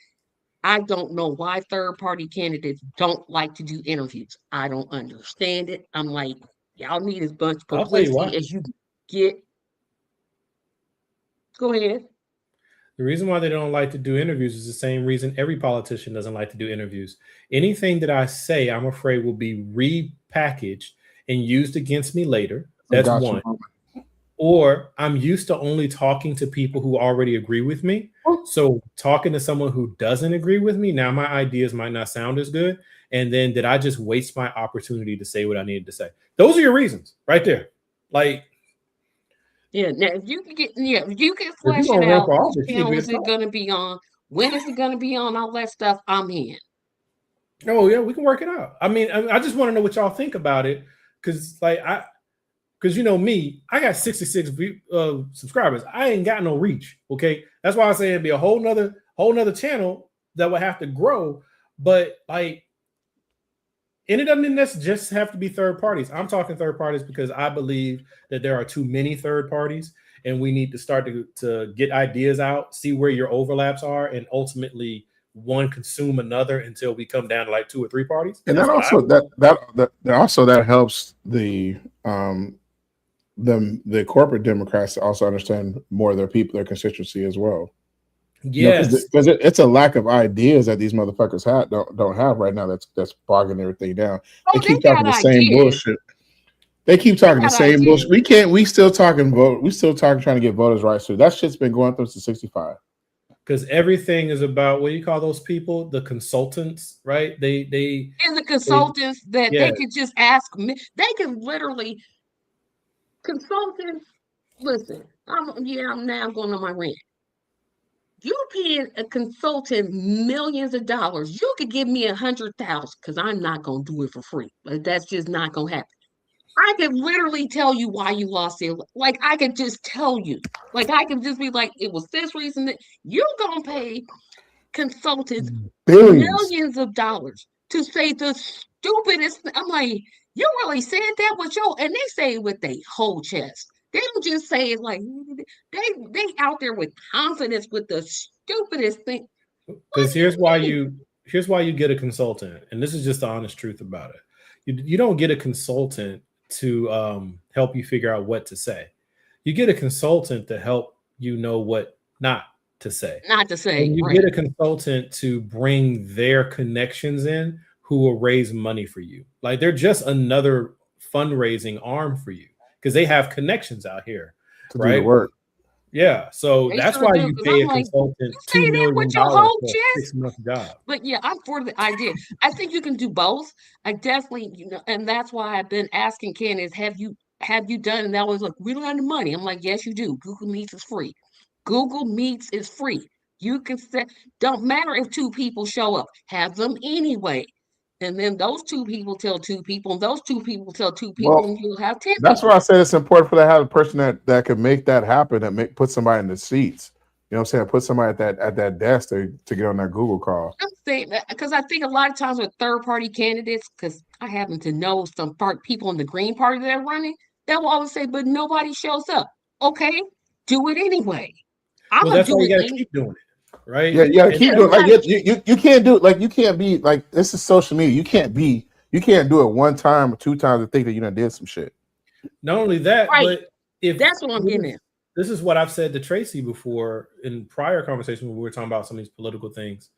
I don't know why third-party candidates don't like to do interviews. I don't understand it. I'm like, y'all need as much publicity as you get. Go ahead. The reason why they don't like to do interviews is the same reason every politician doesn't like to do interviews. Anything that I say, I'm afraid will be repackaged and used against me later. That's one. Or I'm used to only talking to people who already agree with me. So talking to someone who doesn't agree with me, now my ideas might not sound as good. And then did I just waste my opportunity to say what I needed to say? Those are your reasons right there. Like, yeah, now if you can flesh it out, what channel is it going to be on? When is it going to be on? All that stuff, I'm in. Oh, yeah, we can work it out. I mean, I just want to know what y'all think about it. Because you know me, I got 66 subscribers. I ain't got no reach. Okay, that's why I say it'd be a whole nother channel that would have to grow. But like, and it doesn't just have to be third parties. I'm talking third parties because I believe that there are too many third parties, and we need to start to get ideas out, see where your overlaps are, and ultimately one consume another until we come down to like 2 or 3 parties. And that also helps the corporate Democrats to also understand more of their people, their constituency as well. Yes, because it's a lack of ideas that these motherfuckers don't have right now. That's bogging everything down. They keep talking the same bullshit. They keep talking the same bullshit. We still talking trying to get voters' rights through. That shit's been going through since '65. Because everything is about, what do you call those people? The consultants, right? They and the consultants they could just ask me. They can literally consultants. Listen, I'm now going on my rant. You paying a consultant millions of dollars. You could give me 100,000 because I'm not gonna do it for free. Like, that's just not gonna happen. I could literally tell you why you lost it. Like, I could just tell you. Like, I could just be like, it was this reason that you're gonna pay consultants millions of dollars to say the stupidest. I'm like, you really said that with and they say it with their whole chest. They don't just say it like they out there with confidence with the stupidest thing. Because here's why you get a consultant, and this is just the honest truth about it. You don't get a consultant to help you figure out what to say. You get a consultant to help you know what not to say. Not to say. And you Right. get a consultant to bring their connections in who will raise money for you. Like they're just another fundraising arm for you because they have connections out here, to right? do the work. Yeah, so They that's sure why do, you 'cause pay I'm a like, consultant you $2 say that with million your whole for a chest? 6-month job. But yeah, I'm for the idea. I think you can do both. I definitely, and that's why I've been asking candidates, have you done? And that was like, we don't have the money. I'm like, yes, you do. Google Meets is free. Google Meets is free. You can set, don't matter if 2 people show up, have them anyway. And then those 2 people tell 2 people, and those 2 people tell 2 people, and Well, you'll have 10 that's people. why I said it's important for to have a person that can make that happen, put somebody in the seats. You know what I'm saying? Put somebody at that desk to get on that Google call. I'm saying that because I think a lot of times with third-party candidates, because I happen to know some people in the Green Party that are running, they will always say, but nobody shows up. Okay, do it anyway. I'm Well, gonna that's why do you it got to anyway. keep doing it, right? Yeah, you gotta keep doing Right. like you can't do it. Like you can't be like this is social media. You can't do it 1 time or 2 times and think that you done did some shit. Not only that, Right. but if That's what I'm getting at. This is what I've said to Tracy before in prior conversations when we were talking about some of these political things.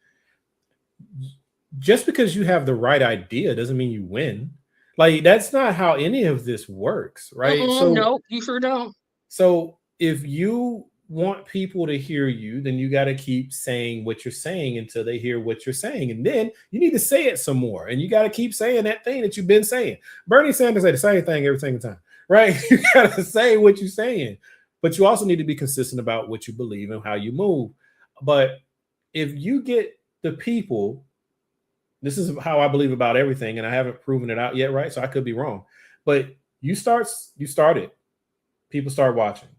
Just because you have the right idea doesn't mean you win. Like that's not how any of this works, right? So No, you sure don't. So if you want people to hear you, then you got to keep saying what you're saying until they hear what you're saying. And then you need to say it some more. And you got to keep saying that thing that you've been saying. Bernie Sanders said the same thing every single time, right? You got to say what you're saying. But you also need to be consistent about what you believe and how you move. But if you get the people, this is how I believe about everything, and I haven't proven it out yet, right? So I could be wrong. But you started. People start watching.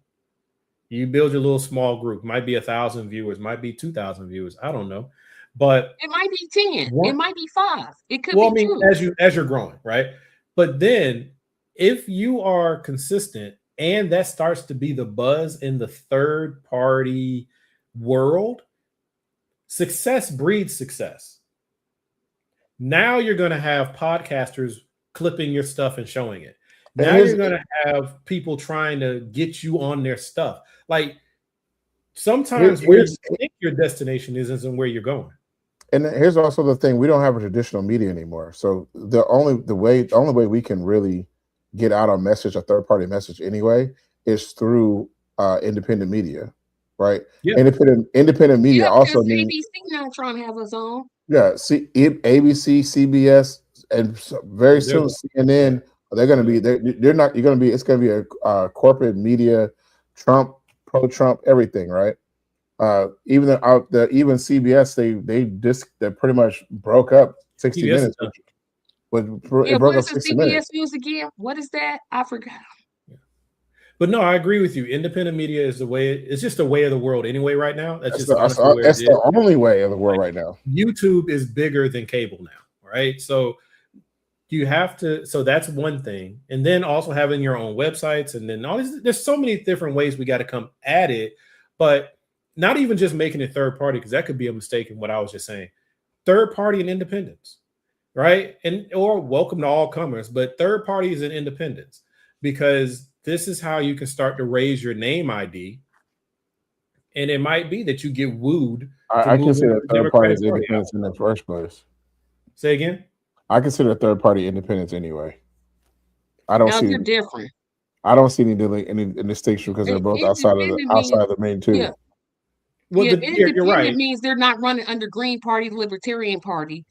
You build your little small group. Might be 1,000 viewers, might be 2,000 viewers. I don't know, but it might be 10. It might be 5. It could be. Two. As you're growing, right? But then, if you are consistent, and that starts to be the buzz in the third party world, success breeds success. Now you're going to have podcasters clipping your stuff and showing it. Now you're going to have people trying to get you on their stuff. Like sometimes where you think your destination isn't where you're going. And here's also the thing: we don't have a traditional media anymore. So the only way we can really get out a message, a third party message, anyway, is through independent media, right? Yeah. Independent media also means ABC not trying to have us on. Yeah, ABC, CBS, and very soon CNN. They're going to be. They're not. You're going to be. It's going to be a corporate media, Trump, pro-Trump, everything, right? Even even CBS, they pretty much broke up 60 CBS Minutes. It broke up 60 CBS Minutes. News again? What is that? I forgot. But no, I agree with you. Independent media is the way. It's just the way of the world anyway. Right now, That's the only way of the world right now. YouTube is bigger than cable now, right? So you have to. So that's one thing, and then also having your own websites, and then all these. There's so many different ways we got to come at it, but not even just making it third party, because that could be a mistake in what I was just saying. Third party and independence, right? Or welcome to all comers, but third parties and independence, because this is how you can start to raise your name ID. And it might be that you get wooed. I consider third party independence in the first place. Say again? I consider third party independence anyway. I don't see. They're different. I don't see any distinction because they're both outside of the main two. Yeah. Well, you're right. Means they're not running under Green Party, Libertarian Party.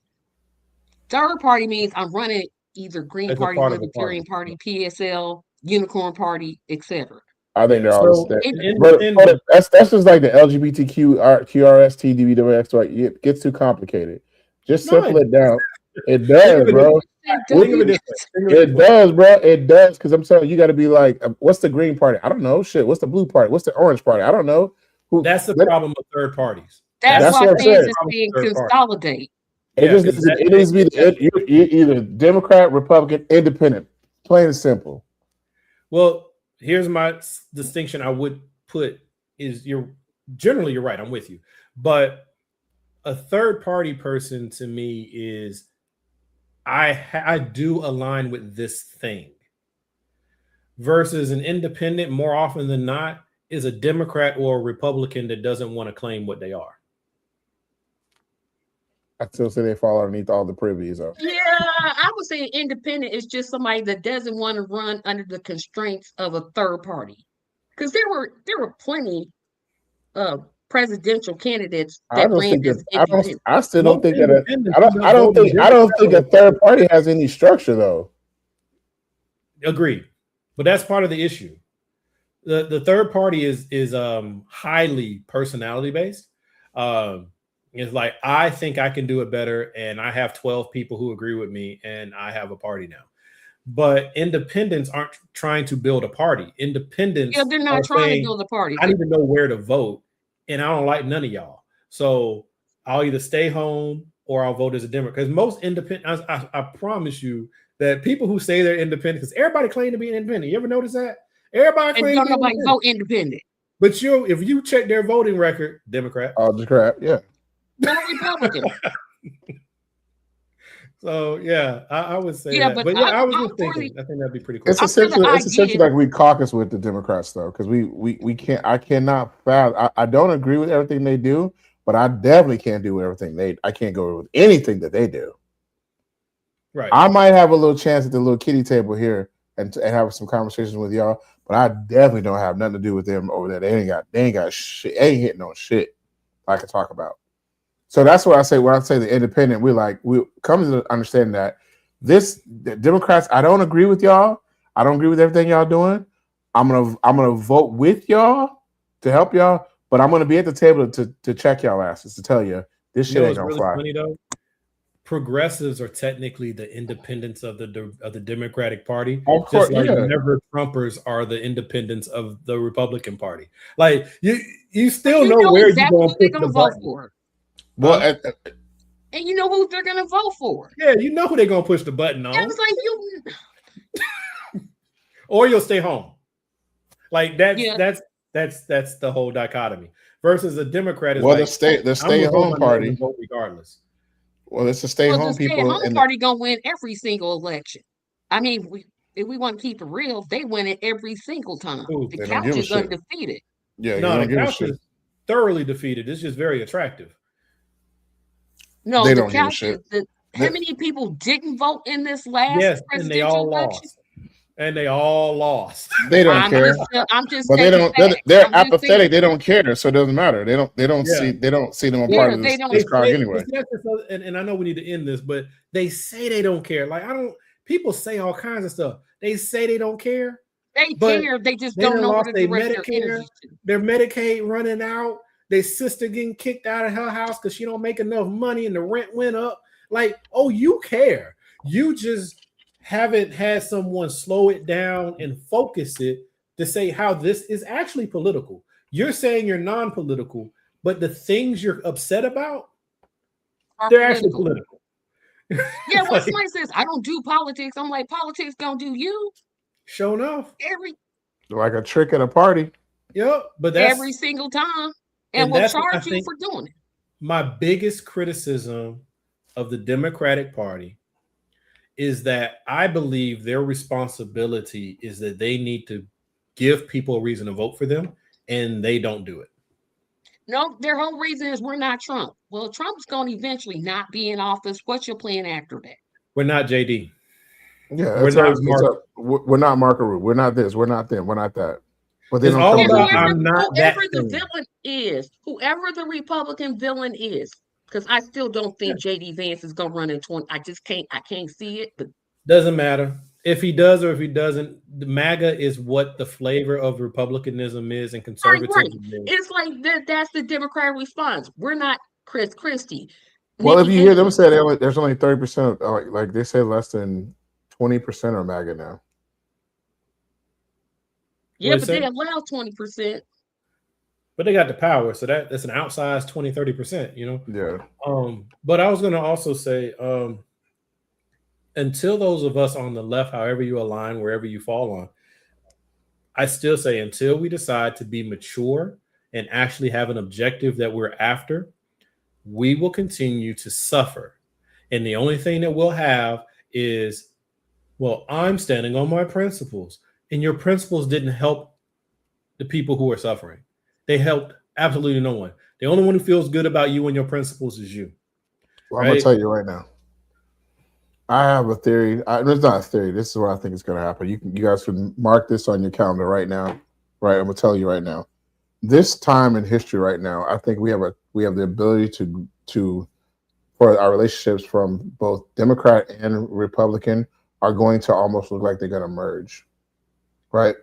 Third party means I'm running either Green Party, Libertarian Party, PSL, Unicorn Party, etc. I think they're all the same. That's just like the LGBTQ, QRS, TDBWX. Right? It gets too complicated. Just simple it down. It does, bro. It does, bro. It does, because I'm telling you, got to be like, what's the Green Party? I don't know. Shit. What's the Blue Party? What's the Orange Party? I don't know. That's the problem with third parties. That's why things is being consolidated. It needs to be you're either Democrat, Republican, Independent. Plain and simple. Well, here's my distinction I would put is you're right. I'm with you. But a third party person to me is I do align with this thing versus an independent more often than not is a Democrat or a Republican that doesn't want to claim what they are. I still say they fall underneath all the privies of. Yeah, I would say independent is just somebody that doesn't want to run under the constraints of a third party. Because there were plenty of presidential candidates that ran as independent. I still don't think that. I don't think a third party has any structure though. Agreed, but that's part of the issue. The third party is highly personality based. It's like, I think I can do it better, and I have 12 people who agree with me, and I have a party now. But independents aren't trying to build a party. Independents, they're not trying to build a party. I need to know where to vote, and I don't like none of y'all. So I'll either stay home or I'll vote as a Democrat. Because most independent, I promise you that people who say they're independent, because everybody claim to be independent. You ever notice that? Everybody claims to be independent. Vote independent. But if you check their voting record, Democrat. Oh, Democrat, yeah. No Republican. So yeah, I would say yeah, that. But I was just thinking, I think that'd be pretty cool. It's essentially like we caucus with the Democrats though, because we can't. I cannot fathom. I don't agree with everything they do, but I definitely can't do everything I can't go with anything that they do. Right. I might have a little chance at the little kiddie table here and have some conversations with y'all, but I definitely don't have nothing to do with them over there. They ain't got shit. They ain't hitting on shit I can talk about. So that's what I say. When I say the independent, we come to understand that the Democrats, I don't agree with y'all. I don't agree with everything y'all doing. I'm gonna vote with y'all to help y'all, but I'm gonna be at the table to check y'all asses, to tell you this shit ain't gonna really fly. Funny though? Progressives are technically the independents of the Democratic Party. Of course, just like never Trumpers are the independents of the Republican Party. Like you still know where exactly you're going to vote for. Well, and you know who they're going to vote for. Yeah, you know who they're going to push the button on. It was like or you'll stay home. Like that's the whole dichotomy. Versus a Democrat is the stay home party vote regardless. Well, it's a stay home people. The stay home party gonna win every single election. I mean, if we want to keep it real, they win it every single time. Ooh, the couch is undefeated. Yeah, no, the couch is thoroughly defeated. It's just very attractive. No, the couch is how many people didn't vote in this last presidential election? And they all lost. They don't care. I'm just. But they don't. They're apathetic. They don't care, so it doesn't matter. They don't see them a part of this crowd anyway. And I know we need to end this, but they say they don't care. Like people say all kinds of stuff. They say they don't care. They care. They just don't know where to direct their energy to. Their Medicaid running out. Their sister getting kicked out of her house because she don't make enough money and the rent went up. Like, oh, you care. You just haven't had someone slow it down and focus it to say how this is actually political. You're saying you're non-political, but the things you're upset about, they're actually political. Yeah, when somebody says, I don't do politics, I'm like, politics don't do you. Show enough. Like a trick at a party. Yep, but that's every single time. And we'll charge you for doing it. My biggest criticism of the Democratic Party is that I believe their responsibility is that they need to give people a reason to vote for them, and they don't do it. No, their whole reason is we're not Trump. Well, Trump's going to eventually not be in office. What's your plan after that? We're not JD. Yeah, we're not Marco Rube. We're not this. We're not them. We're not that. But they don't whoever the villain is, whoever the Republican villain is, because I still don't think JD Vance is going to run in 20. I can't see it. But doesn't matter if he does or if he doesn't. The MAGA is what the flavor of republicanism is and conservatism is. It's like that's the Democratic response. We're not Chris Christie. Well, if you hear them say there's only 30%, like they say less than 20% are MAGA now. Yeah, but they allow 20%. But they got the power, so that's an outsized 20-30%, you know? Yeah. But I was gonna also say, until those of us on the left, however you align, wherever you fall on, I still say until we decide to be mature and actually have an objective that we're after, we will continue to suffer. And the only thing that we'll have is, well, I'm standing on my principles. And your principles didn't help the people who are suffering. They helped absolutely no one. The only one who feels good about you and your principles is you. Well, I'm going to tell you right now. I have a theory. It's not a theory. This is what I think is going to happen. You guys can mark this on your calendar right now. Right, I'm going to tell you right now. This time in history right now, I think we have the ability to for our relationships from both Democrat and Republican are going to almost look like they're going to merge. Right,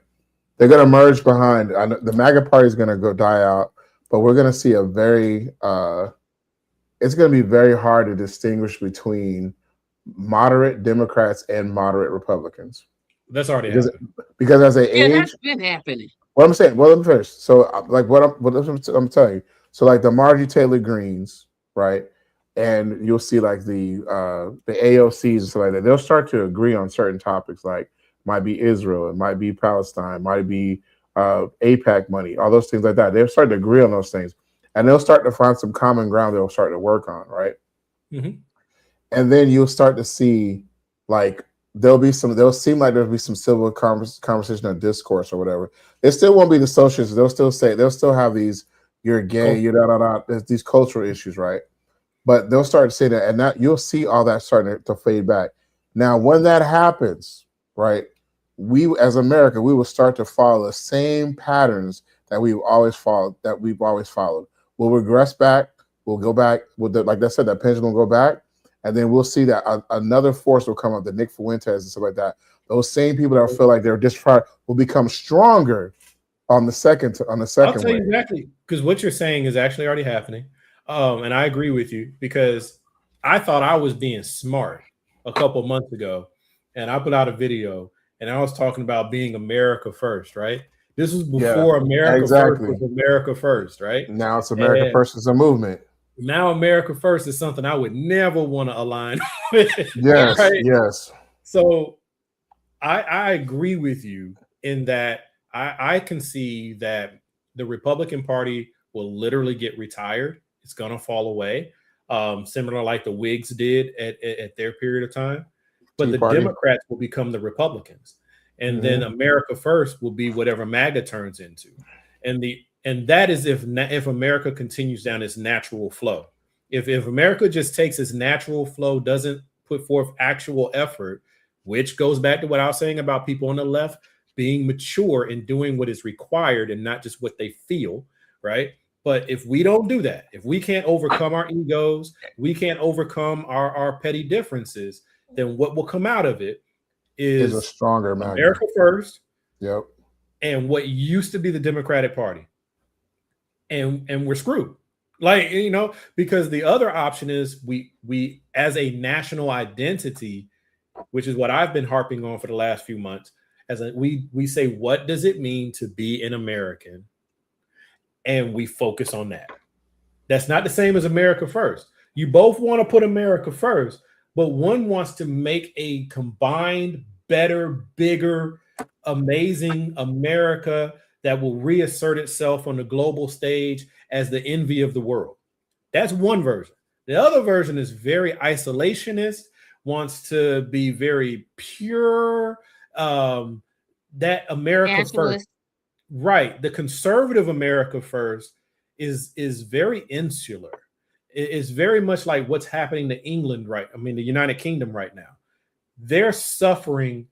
they're going to merge behind. The MAGA party is going to go die out, but we're going to see a very. It's going to be very hard to distinguish between moderate Democrats and moderate Republicans. That's already happened. Because as they age, that's been happening. What I'm saying, well, let me finish. So, like, what I'm telling you. So, like, the Marjorie Taylor Greens, right, and you'll see like the AOCs and stuff like that. They'll start to agree on certain topics, like might be Israel, it might be Palestine, might be APAC money, all those things like that. They'll start to agree on those things, and they'll start to find some common ground. They'll start to work on, right? Mm-hmm. And then you'll start to see like. They'll seem like there'll be some civil conversation or discourse or whatever. It still won't be the socialists. They'll still have these, you're gay, you're da. There's these cultural issues, right? But they'll start to say that, and that you'll see all that starting to fade back. Now, when that happens, right, we as America, we will start to follow the same patterns that we've always followed. We'll regress back. We'll go back. Like I said, that pendulum will go back. And then we'll see that another force will come up, the Nick Fuentes and stuff like that. Those same people that feel like they're disfraud will become stronger on the second. I'll tell you exactly, because what you're saying is actually already happening, and I agree with you, because I thought I was being smart a couple months ago, and I put out a video, and I was talking about being America first, right? This was before America First was America First, right? Now it's America First as a movement. Now America First is something I would never want to align with. Yes, right? Yes. So I agree with you in that I can see that the Republican Party will literally get retired. It's going to fall away, similar like the Whigs did at their period of time. But the Democrats will become the Republicans. And then America First will be whatever MAGA turns into. And that is if America continues down its natural flow. If America just takes its natural flow, doesn't put forth actual effort, which goes back to what I was saying about people on the left being mature and doing what is required and not just what they feel, right? But if we don't do that, if we can't overcome our egos, we can't overcome our petty differences, then what will come out of it is a stronger America First. Yep. And what used to be the Democratic Party. And we're screwed, like, because the other option is we as a national identity, which is what I've been harping on for the last few months, we say, what does it mean to be an American? And we focus on that. That's not the same as America First. You both want to put America first, but one wants to make a combined, better, bigger, amazing America that will reassert itself on the global stage as the envy of the world. That's one version. The other version is very isolationist, wants to be very pure, that America First. Right. The conservative America First is very insular. It's very much like what's happening to England, the United Kingdom right now. They're suffering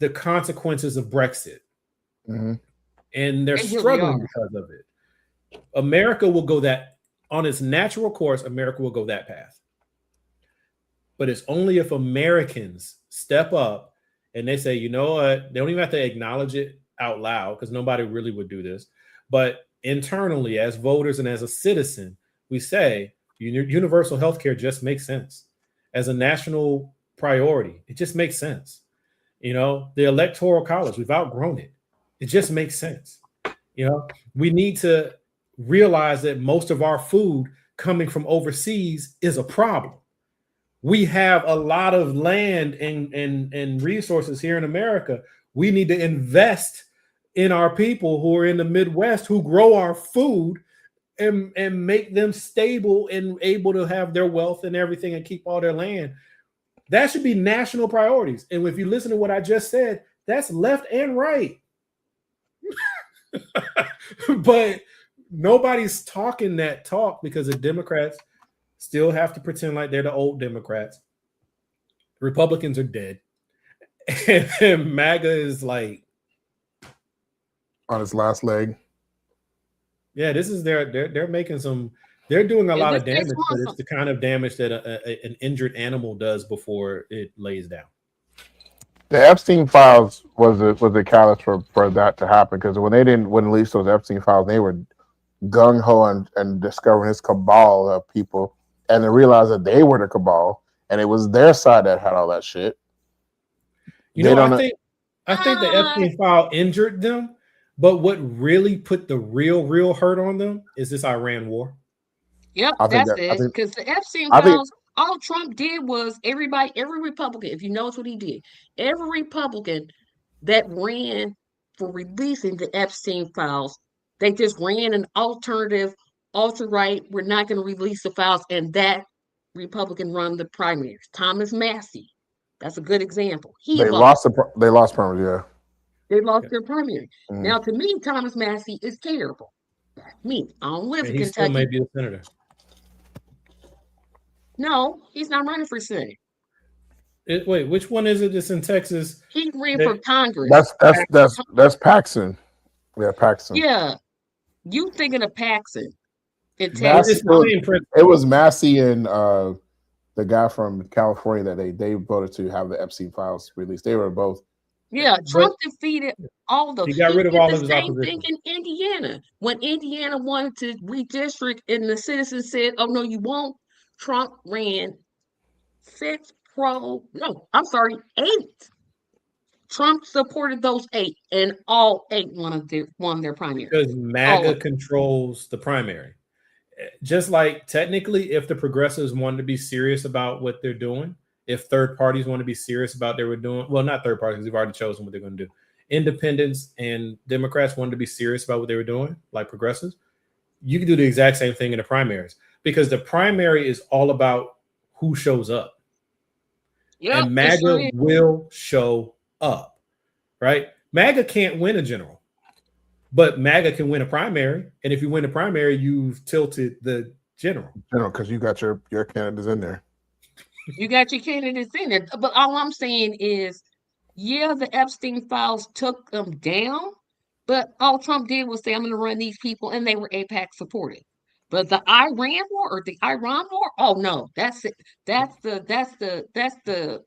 the consequences of Brexit. Mm-hmm. And they're struggling because of it. America will go that on its natural course. America will go that path. But it's only if Americans step up and they say, you know what, they don't even have to acknowledge it out loud because nobody really would do this. But internally, as voters and as a citizen, we say universal health care just makes sense. As a national priority, it just makes sense. The Electoral College, we've outgrown it. It just makes sense. We need to realize that most of our food coming from overseas is a problem. We have a lot of land and resources here in America. We need to invest in our people who are in the Midwest who grow our food and make them stable and able to have their wealth and everything and keep all their land. That should be national priorities. And if you listen to what I just said, that's left and right. But nobody's talking that talk because the Democrats still have to pretend like they're the old Democrats. Republicans are dead. And MAGA is like on its last leg. Yeah, this is they're making some. They're doing a lot of damage, but it's the kind of damage that an injured animal does before it lays down. The Epstein files was the catalyst for that to happen, because when they didn't release those Epstein files, they were gung ho and discovering this cabal of people, and they realized that they were the cabal, and it was their side that had all that shit. I think the Epstein file injured them, but what really put the real hurt on them is this Iran war. Yep, that's it. Because the Epstein files, all Trump did was every Republican, if you notice what he did, every Republican that ran for releasing the Epstein files, they just ran an alternative, alt-right, we're not going to release the files, and that Republican run the primaries. Thomas Massey, that's a good example. They lost primaries, yeah. They lost their primary. Now, to me, Thomas Massey is terrible. That's me. I don't live in Kentucky. He still may be a senator. No, he's not running for Senate. Wait, which one is it that's in Texas? He ran for Congress. That's Paxson. Yeah, Paxson. Yeah. You thinking of Paxson in Texas. It was Massey and the guy from California that they voted to have the Epstein files released. They were both. Yeah, Trump defeated all those. He got rid of all of his opposition. Same thing in Indiana. When Indiana wanted to redistrict and the citizens said, oh, no, you won't. Trump ran 8. Trump supported those 8, and all 8 won their primary. Because MAGA controls the primary. Just like technically, if the progressives wanted to be serious about what they're doing, if third parties want to be serious about what they were doing, well, not third parties, they've already chosen what they're going to do. Independents and Democrats wanted to be serious about what they were doing, like progressives. You can do the exact same thing in the primaries, because the primary is all about who shows up. Yep, and MAGA will show up, right? MAGA can't win a general, but MAGA can win a primary. And if you win a primary, you've tilted the general. Because you got your candidates in there. You got your candidates in there. But all I'm saying is, yeah, the Epstein files took them down, but all Trump did was say, I'm going to run these people, and they were AIPAC supported. But the Iran war, oh no, that's it. That's the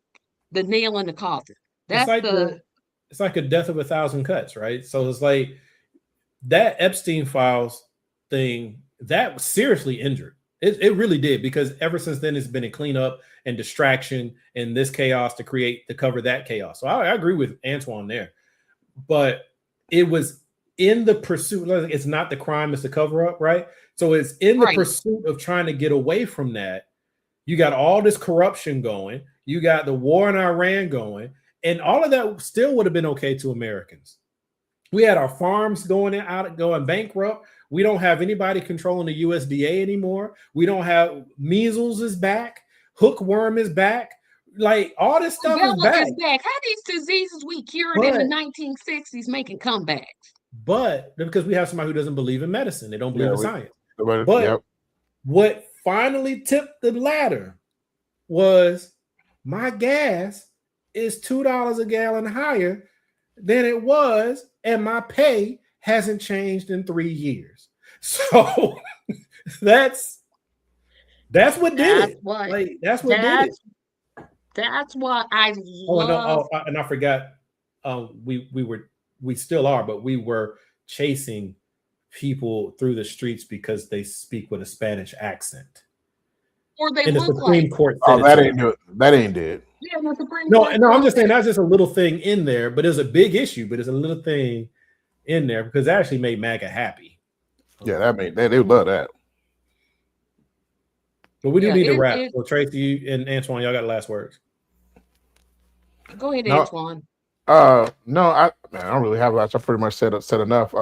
nail in the coffin. It's like a death of 1,000 cuts, right? So it's like that Epstein files thing that seriously injured. It really did, because ever since then it's been a cleanup and distraction and this chaos to cover that chaos. So I agree with Antoine there, but it was in the pursuit. It's not the crime, it's the cover up, right? So it's in the pursuit of trying to get away from that. You got all this corruption going. You got the war in Iran going, and all of that still would have been okay to Americans. We had our farms going bankrupt. We don't have anybody controlling the USDA anymore. We don't have measles is back. Hookworm is back. Like all this stuff is back. How these diseases we cured in the 1960s making comebacks? But because we have somebody who doesn't believe in medicine, they don't believe in science. But what finally tipped the ladder was my gas is $2 a gallon higher than it was, and my pay hasn't changed in 3 years. So that's what did it. That's what did it. That's why I love. And I forgot. We still are, but we were chasing people through the streets because they speak with a Spanish accent. Or they and look the Supreme like. Court. That ain't it. Yeah, the Supreme No, Court. I'm just saying that's just a little thing in there, but it's a big issue. But it's a little thing in there because it actually made MAGA happy. Yeah, they love that. But we do need to wrap. So Tracy, you and Antoine, y'all got the last words. Go ahead, Antoine. No, I don't really have much. I pretty much said enough.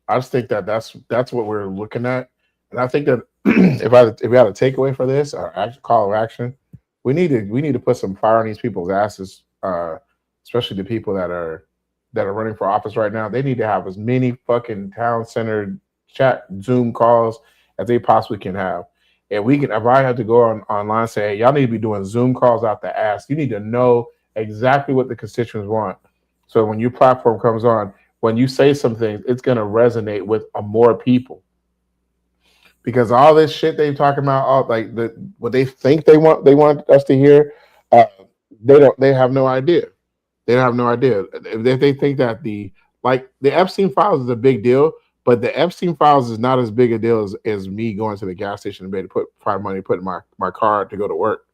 I just think that's what we're looking at, and I think that if we had a takeaway for this, or call of action, we need to put some fire on these people's asses, especially the people that are that are running for office right now, they need to have as many fucking town center chat Zoom calls as they possibly can have. And we can, if I have to go online and say, hey, y'all need to be doing Zoom calls out the ass. You need to know exactly what the constituents want. So when your platform comes on, when you say some things, it's going to resonate with more people. Because all this shit they're talking about, all like what they think they want us to hear, they have no idea. They have no idea. If they think that the Epstein files is a big deal, but the Epstein files is not as big a deal as me going to the gas station and be able to find money, put in my card to go to work,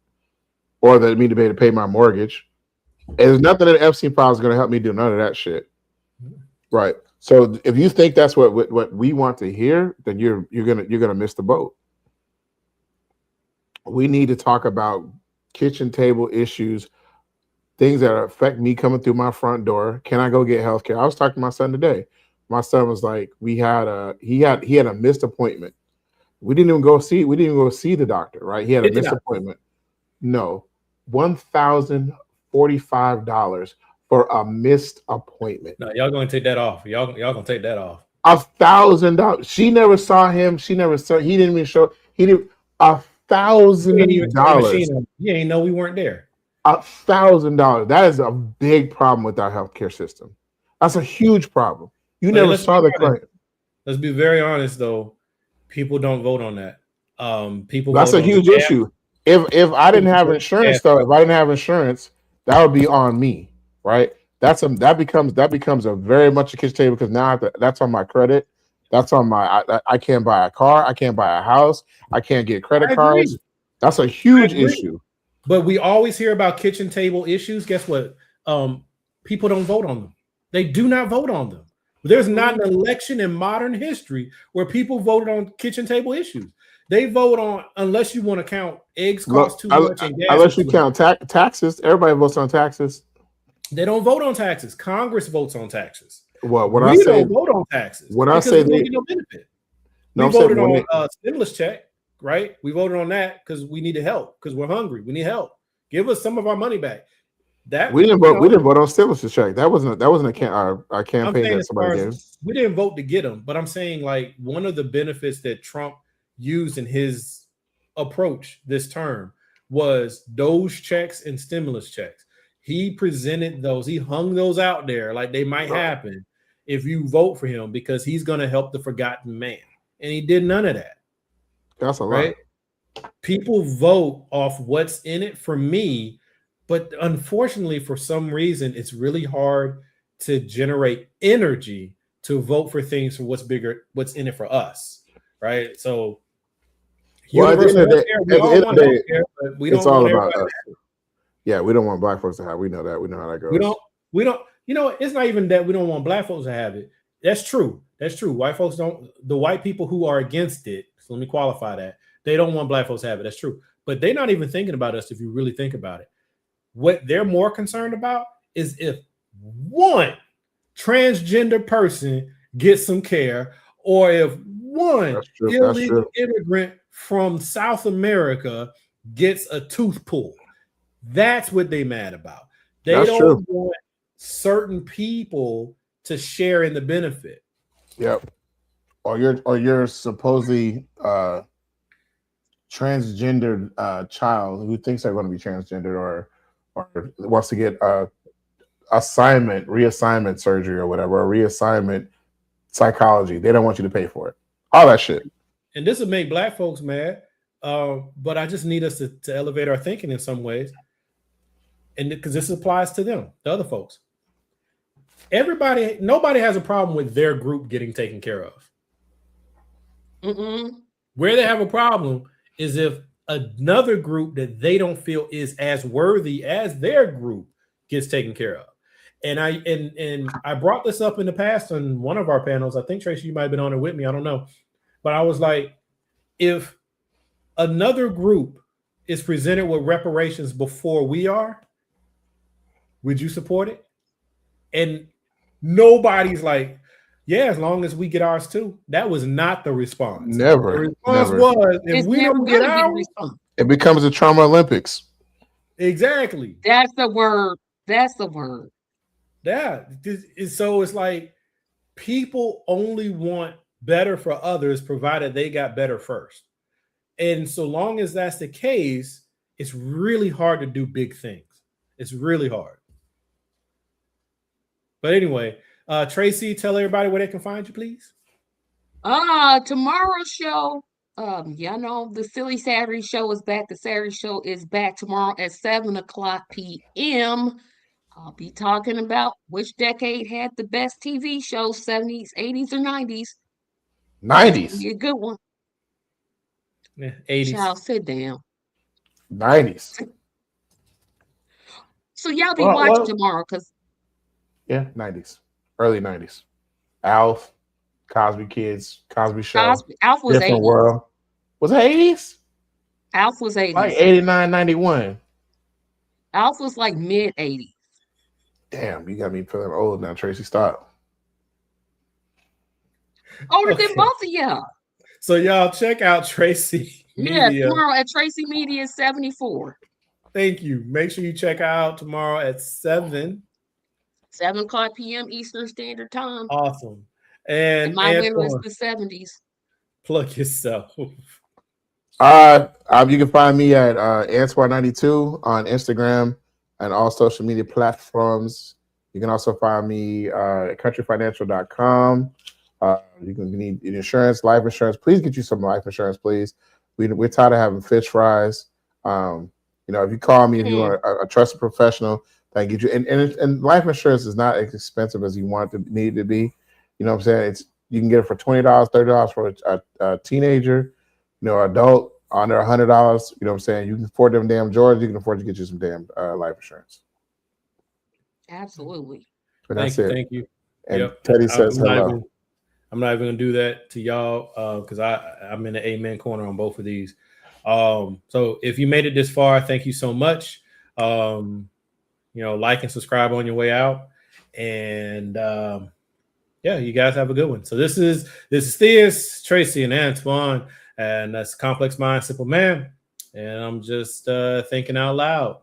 or that me to be able to pay my mortgage. There's nothing that Epstein files is going to help me do none of that shit. Right. So if you think that's what we want to hear, then you're gonna miss the boat. We need to talk about kitchen table issues, things that affect me coming through my front door. Can I go get health care? I was talking to my son today. My son was like, he had a missed appointment. We didn't even go see the doctor, right? He had a missed appointment. No, $1,045 for a missed appointment. No, y'all gonna take that off. Y'all gonna take that off. $1,000. She never saw him. He didn't even show. He did $1,000. He ain't know we weren't there. $1,000. That is a big problem with our healthcare system. That's a huge problem. You never saw the claim. Let's be very honest, though. People don't vote on that. People. That's a huge issue. If I didn't have insurance, that would be on me, right? That becomes a very much a kitchen table because now that's on my credit. That's on my. I can't buy a car. I can't buy a house. I can't get credit cards. That's a huge issue. But we always hear about kitchen table issues. Guess what? People don't vote on them. They do not vote on them. There's not an election in modern history where people voted on kitchen table issues. They vote on, unless you want to count eggs cost too much and gas. Unless you count taxes, everybody votes on taxes. They don't vote on taxes. Congress votes on taxes. Well, we don't vote on taxes. When I say they get no benefit. We voted on stimulus check, right? We voted on that because we needed help because we're hungry. We need help. Give us some of our money back. That we didn't vote. We didn't vote on stimulus check. That wasn't a campaign that somebody gave. We didn't vote to get them, but I'm saying like one of the benefits that Trump used in his approach this term was those checks and stimulus checks. He presented those. He hung those out there like they might happen if you vote for him because he's going to help the forgotten man, and he did none of that. That's a lot. Right? People vote off what's in it for me. But unfortunately, for some reason, it's really hard to generate energy to vote for things for what's bigger, what's in it for us, right? So, at the end of the day, it's all about us. Yeah, we don't want black folks to have. We know that. We know how that goes. We don't. You know, it's not even that we don't want black folks to have it. That's true. That's true. White folks don't. The white people who are against it. So let me qualify that. They don't want black folks to have it. That's true. But they're not even thinking about us if you really think about it. What they're more concerned about is if one transgender person gets some care, or if one illegal immigrant from South America gets a tooth pulled. That's what they're mad about. They don't want certain people to share in the benefit. Yep. Or you're supposedly transgendered child who thinks they're going to be transgendered or wants to get reassignment surgery or whatever, or reassignment psychology. They don't want you to pay for it. All that shit. And this will make black folks mad, but I just need us to elevate our thinking in some ways. And because this applies to them, the other folks. Nobody has a problem with their group getting taken care of. Where they have a problem is if another group that they don't feel is as worthy as their group gets taken care of. And I brought this up in the past on one of our panels. I think, Tracy, you might have been on it with me. I don't know. But I was like, if another group is presented with reparations before we are, would you support it? And nobody's like, yeah, as long as we get ours too. That was not the response. Never. The response was, if we don't get ours, it becomes a trauma Olympics. Exactly. That's the word. That's the word. Yeah. So it's like people only want better for others, provided they got better first. And so long as that's the case, it's really hard to do big things. It's really hard. But anyway, Tracy, tell everybody where they can find you, please. Tomorrow's show. Y'all know the Silly Saturday show is back. The Saturday show is back tomorrow at 7:00 p.m. I'll be talking about which decade had the best TV shows, 70s, 80s, or 90s. 90s. Be a good one. Yeah, 80s. Child, sit down. 90s. So y'all be watching tomorrow, because yeah, 90s, early 90s. Alf, Cosby Kids, Cosby Show. Alf was Different 80s. World. Was it 80s? Alf was 80s. Like 89, 91. Alf was like mid 80s. Damn, you got me feeling old now, Tracy. Stop. Older than both of y'all. So y'all check out Tracy Media. Yeah, tomorrow at Tracy Media 74. Thank you. Make sure you check out tomorrow at 7:00 p.m. Eastern Standard Time. Awesome. And my winner is the 70s. Plug yourself. You can find me at Antoine92 on Instagram and all social media platforms. You can also find me at countryfinancial.com. You can need insurance, life insurance. Please get you some life insurance, please. We're tired of having fish fries. If you call me, if you want a trusted professional that can get you, and life insurance is not as expensive as you want it to need to be. You know what I'm saying? You can get it for $20, $30 for a teenager, adult under $100. You know what I'm saying? You can afford them damn George. You can afford to get you some damn life insurance. Absolutely. And that's it. Thank you. And Teddy says hello. I'm not even gonna do that to y'all because I'm in the amen corner on both of these. So if you made it this far, thank you so much. Like and subscribe on your way out, and you guys have a good one. So this is Theus, Tracy, and Antoine, and that's Complex Mind, Simple Man, and I'm just thinking out loud.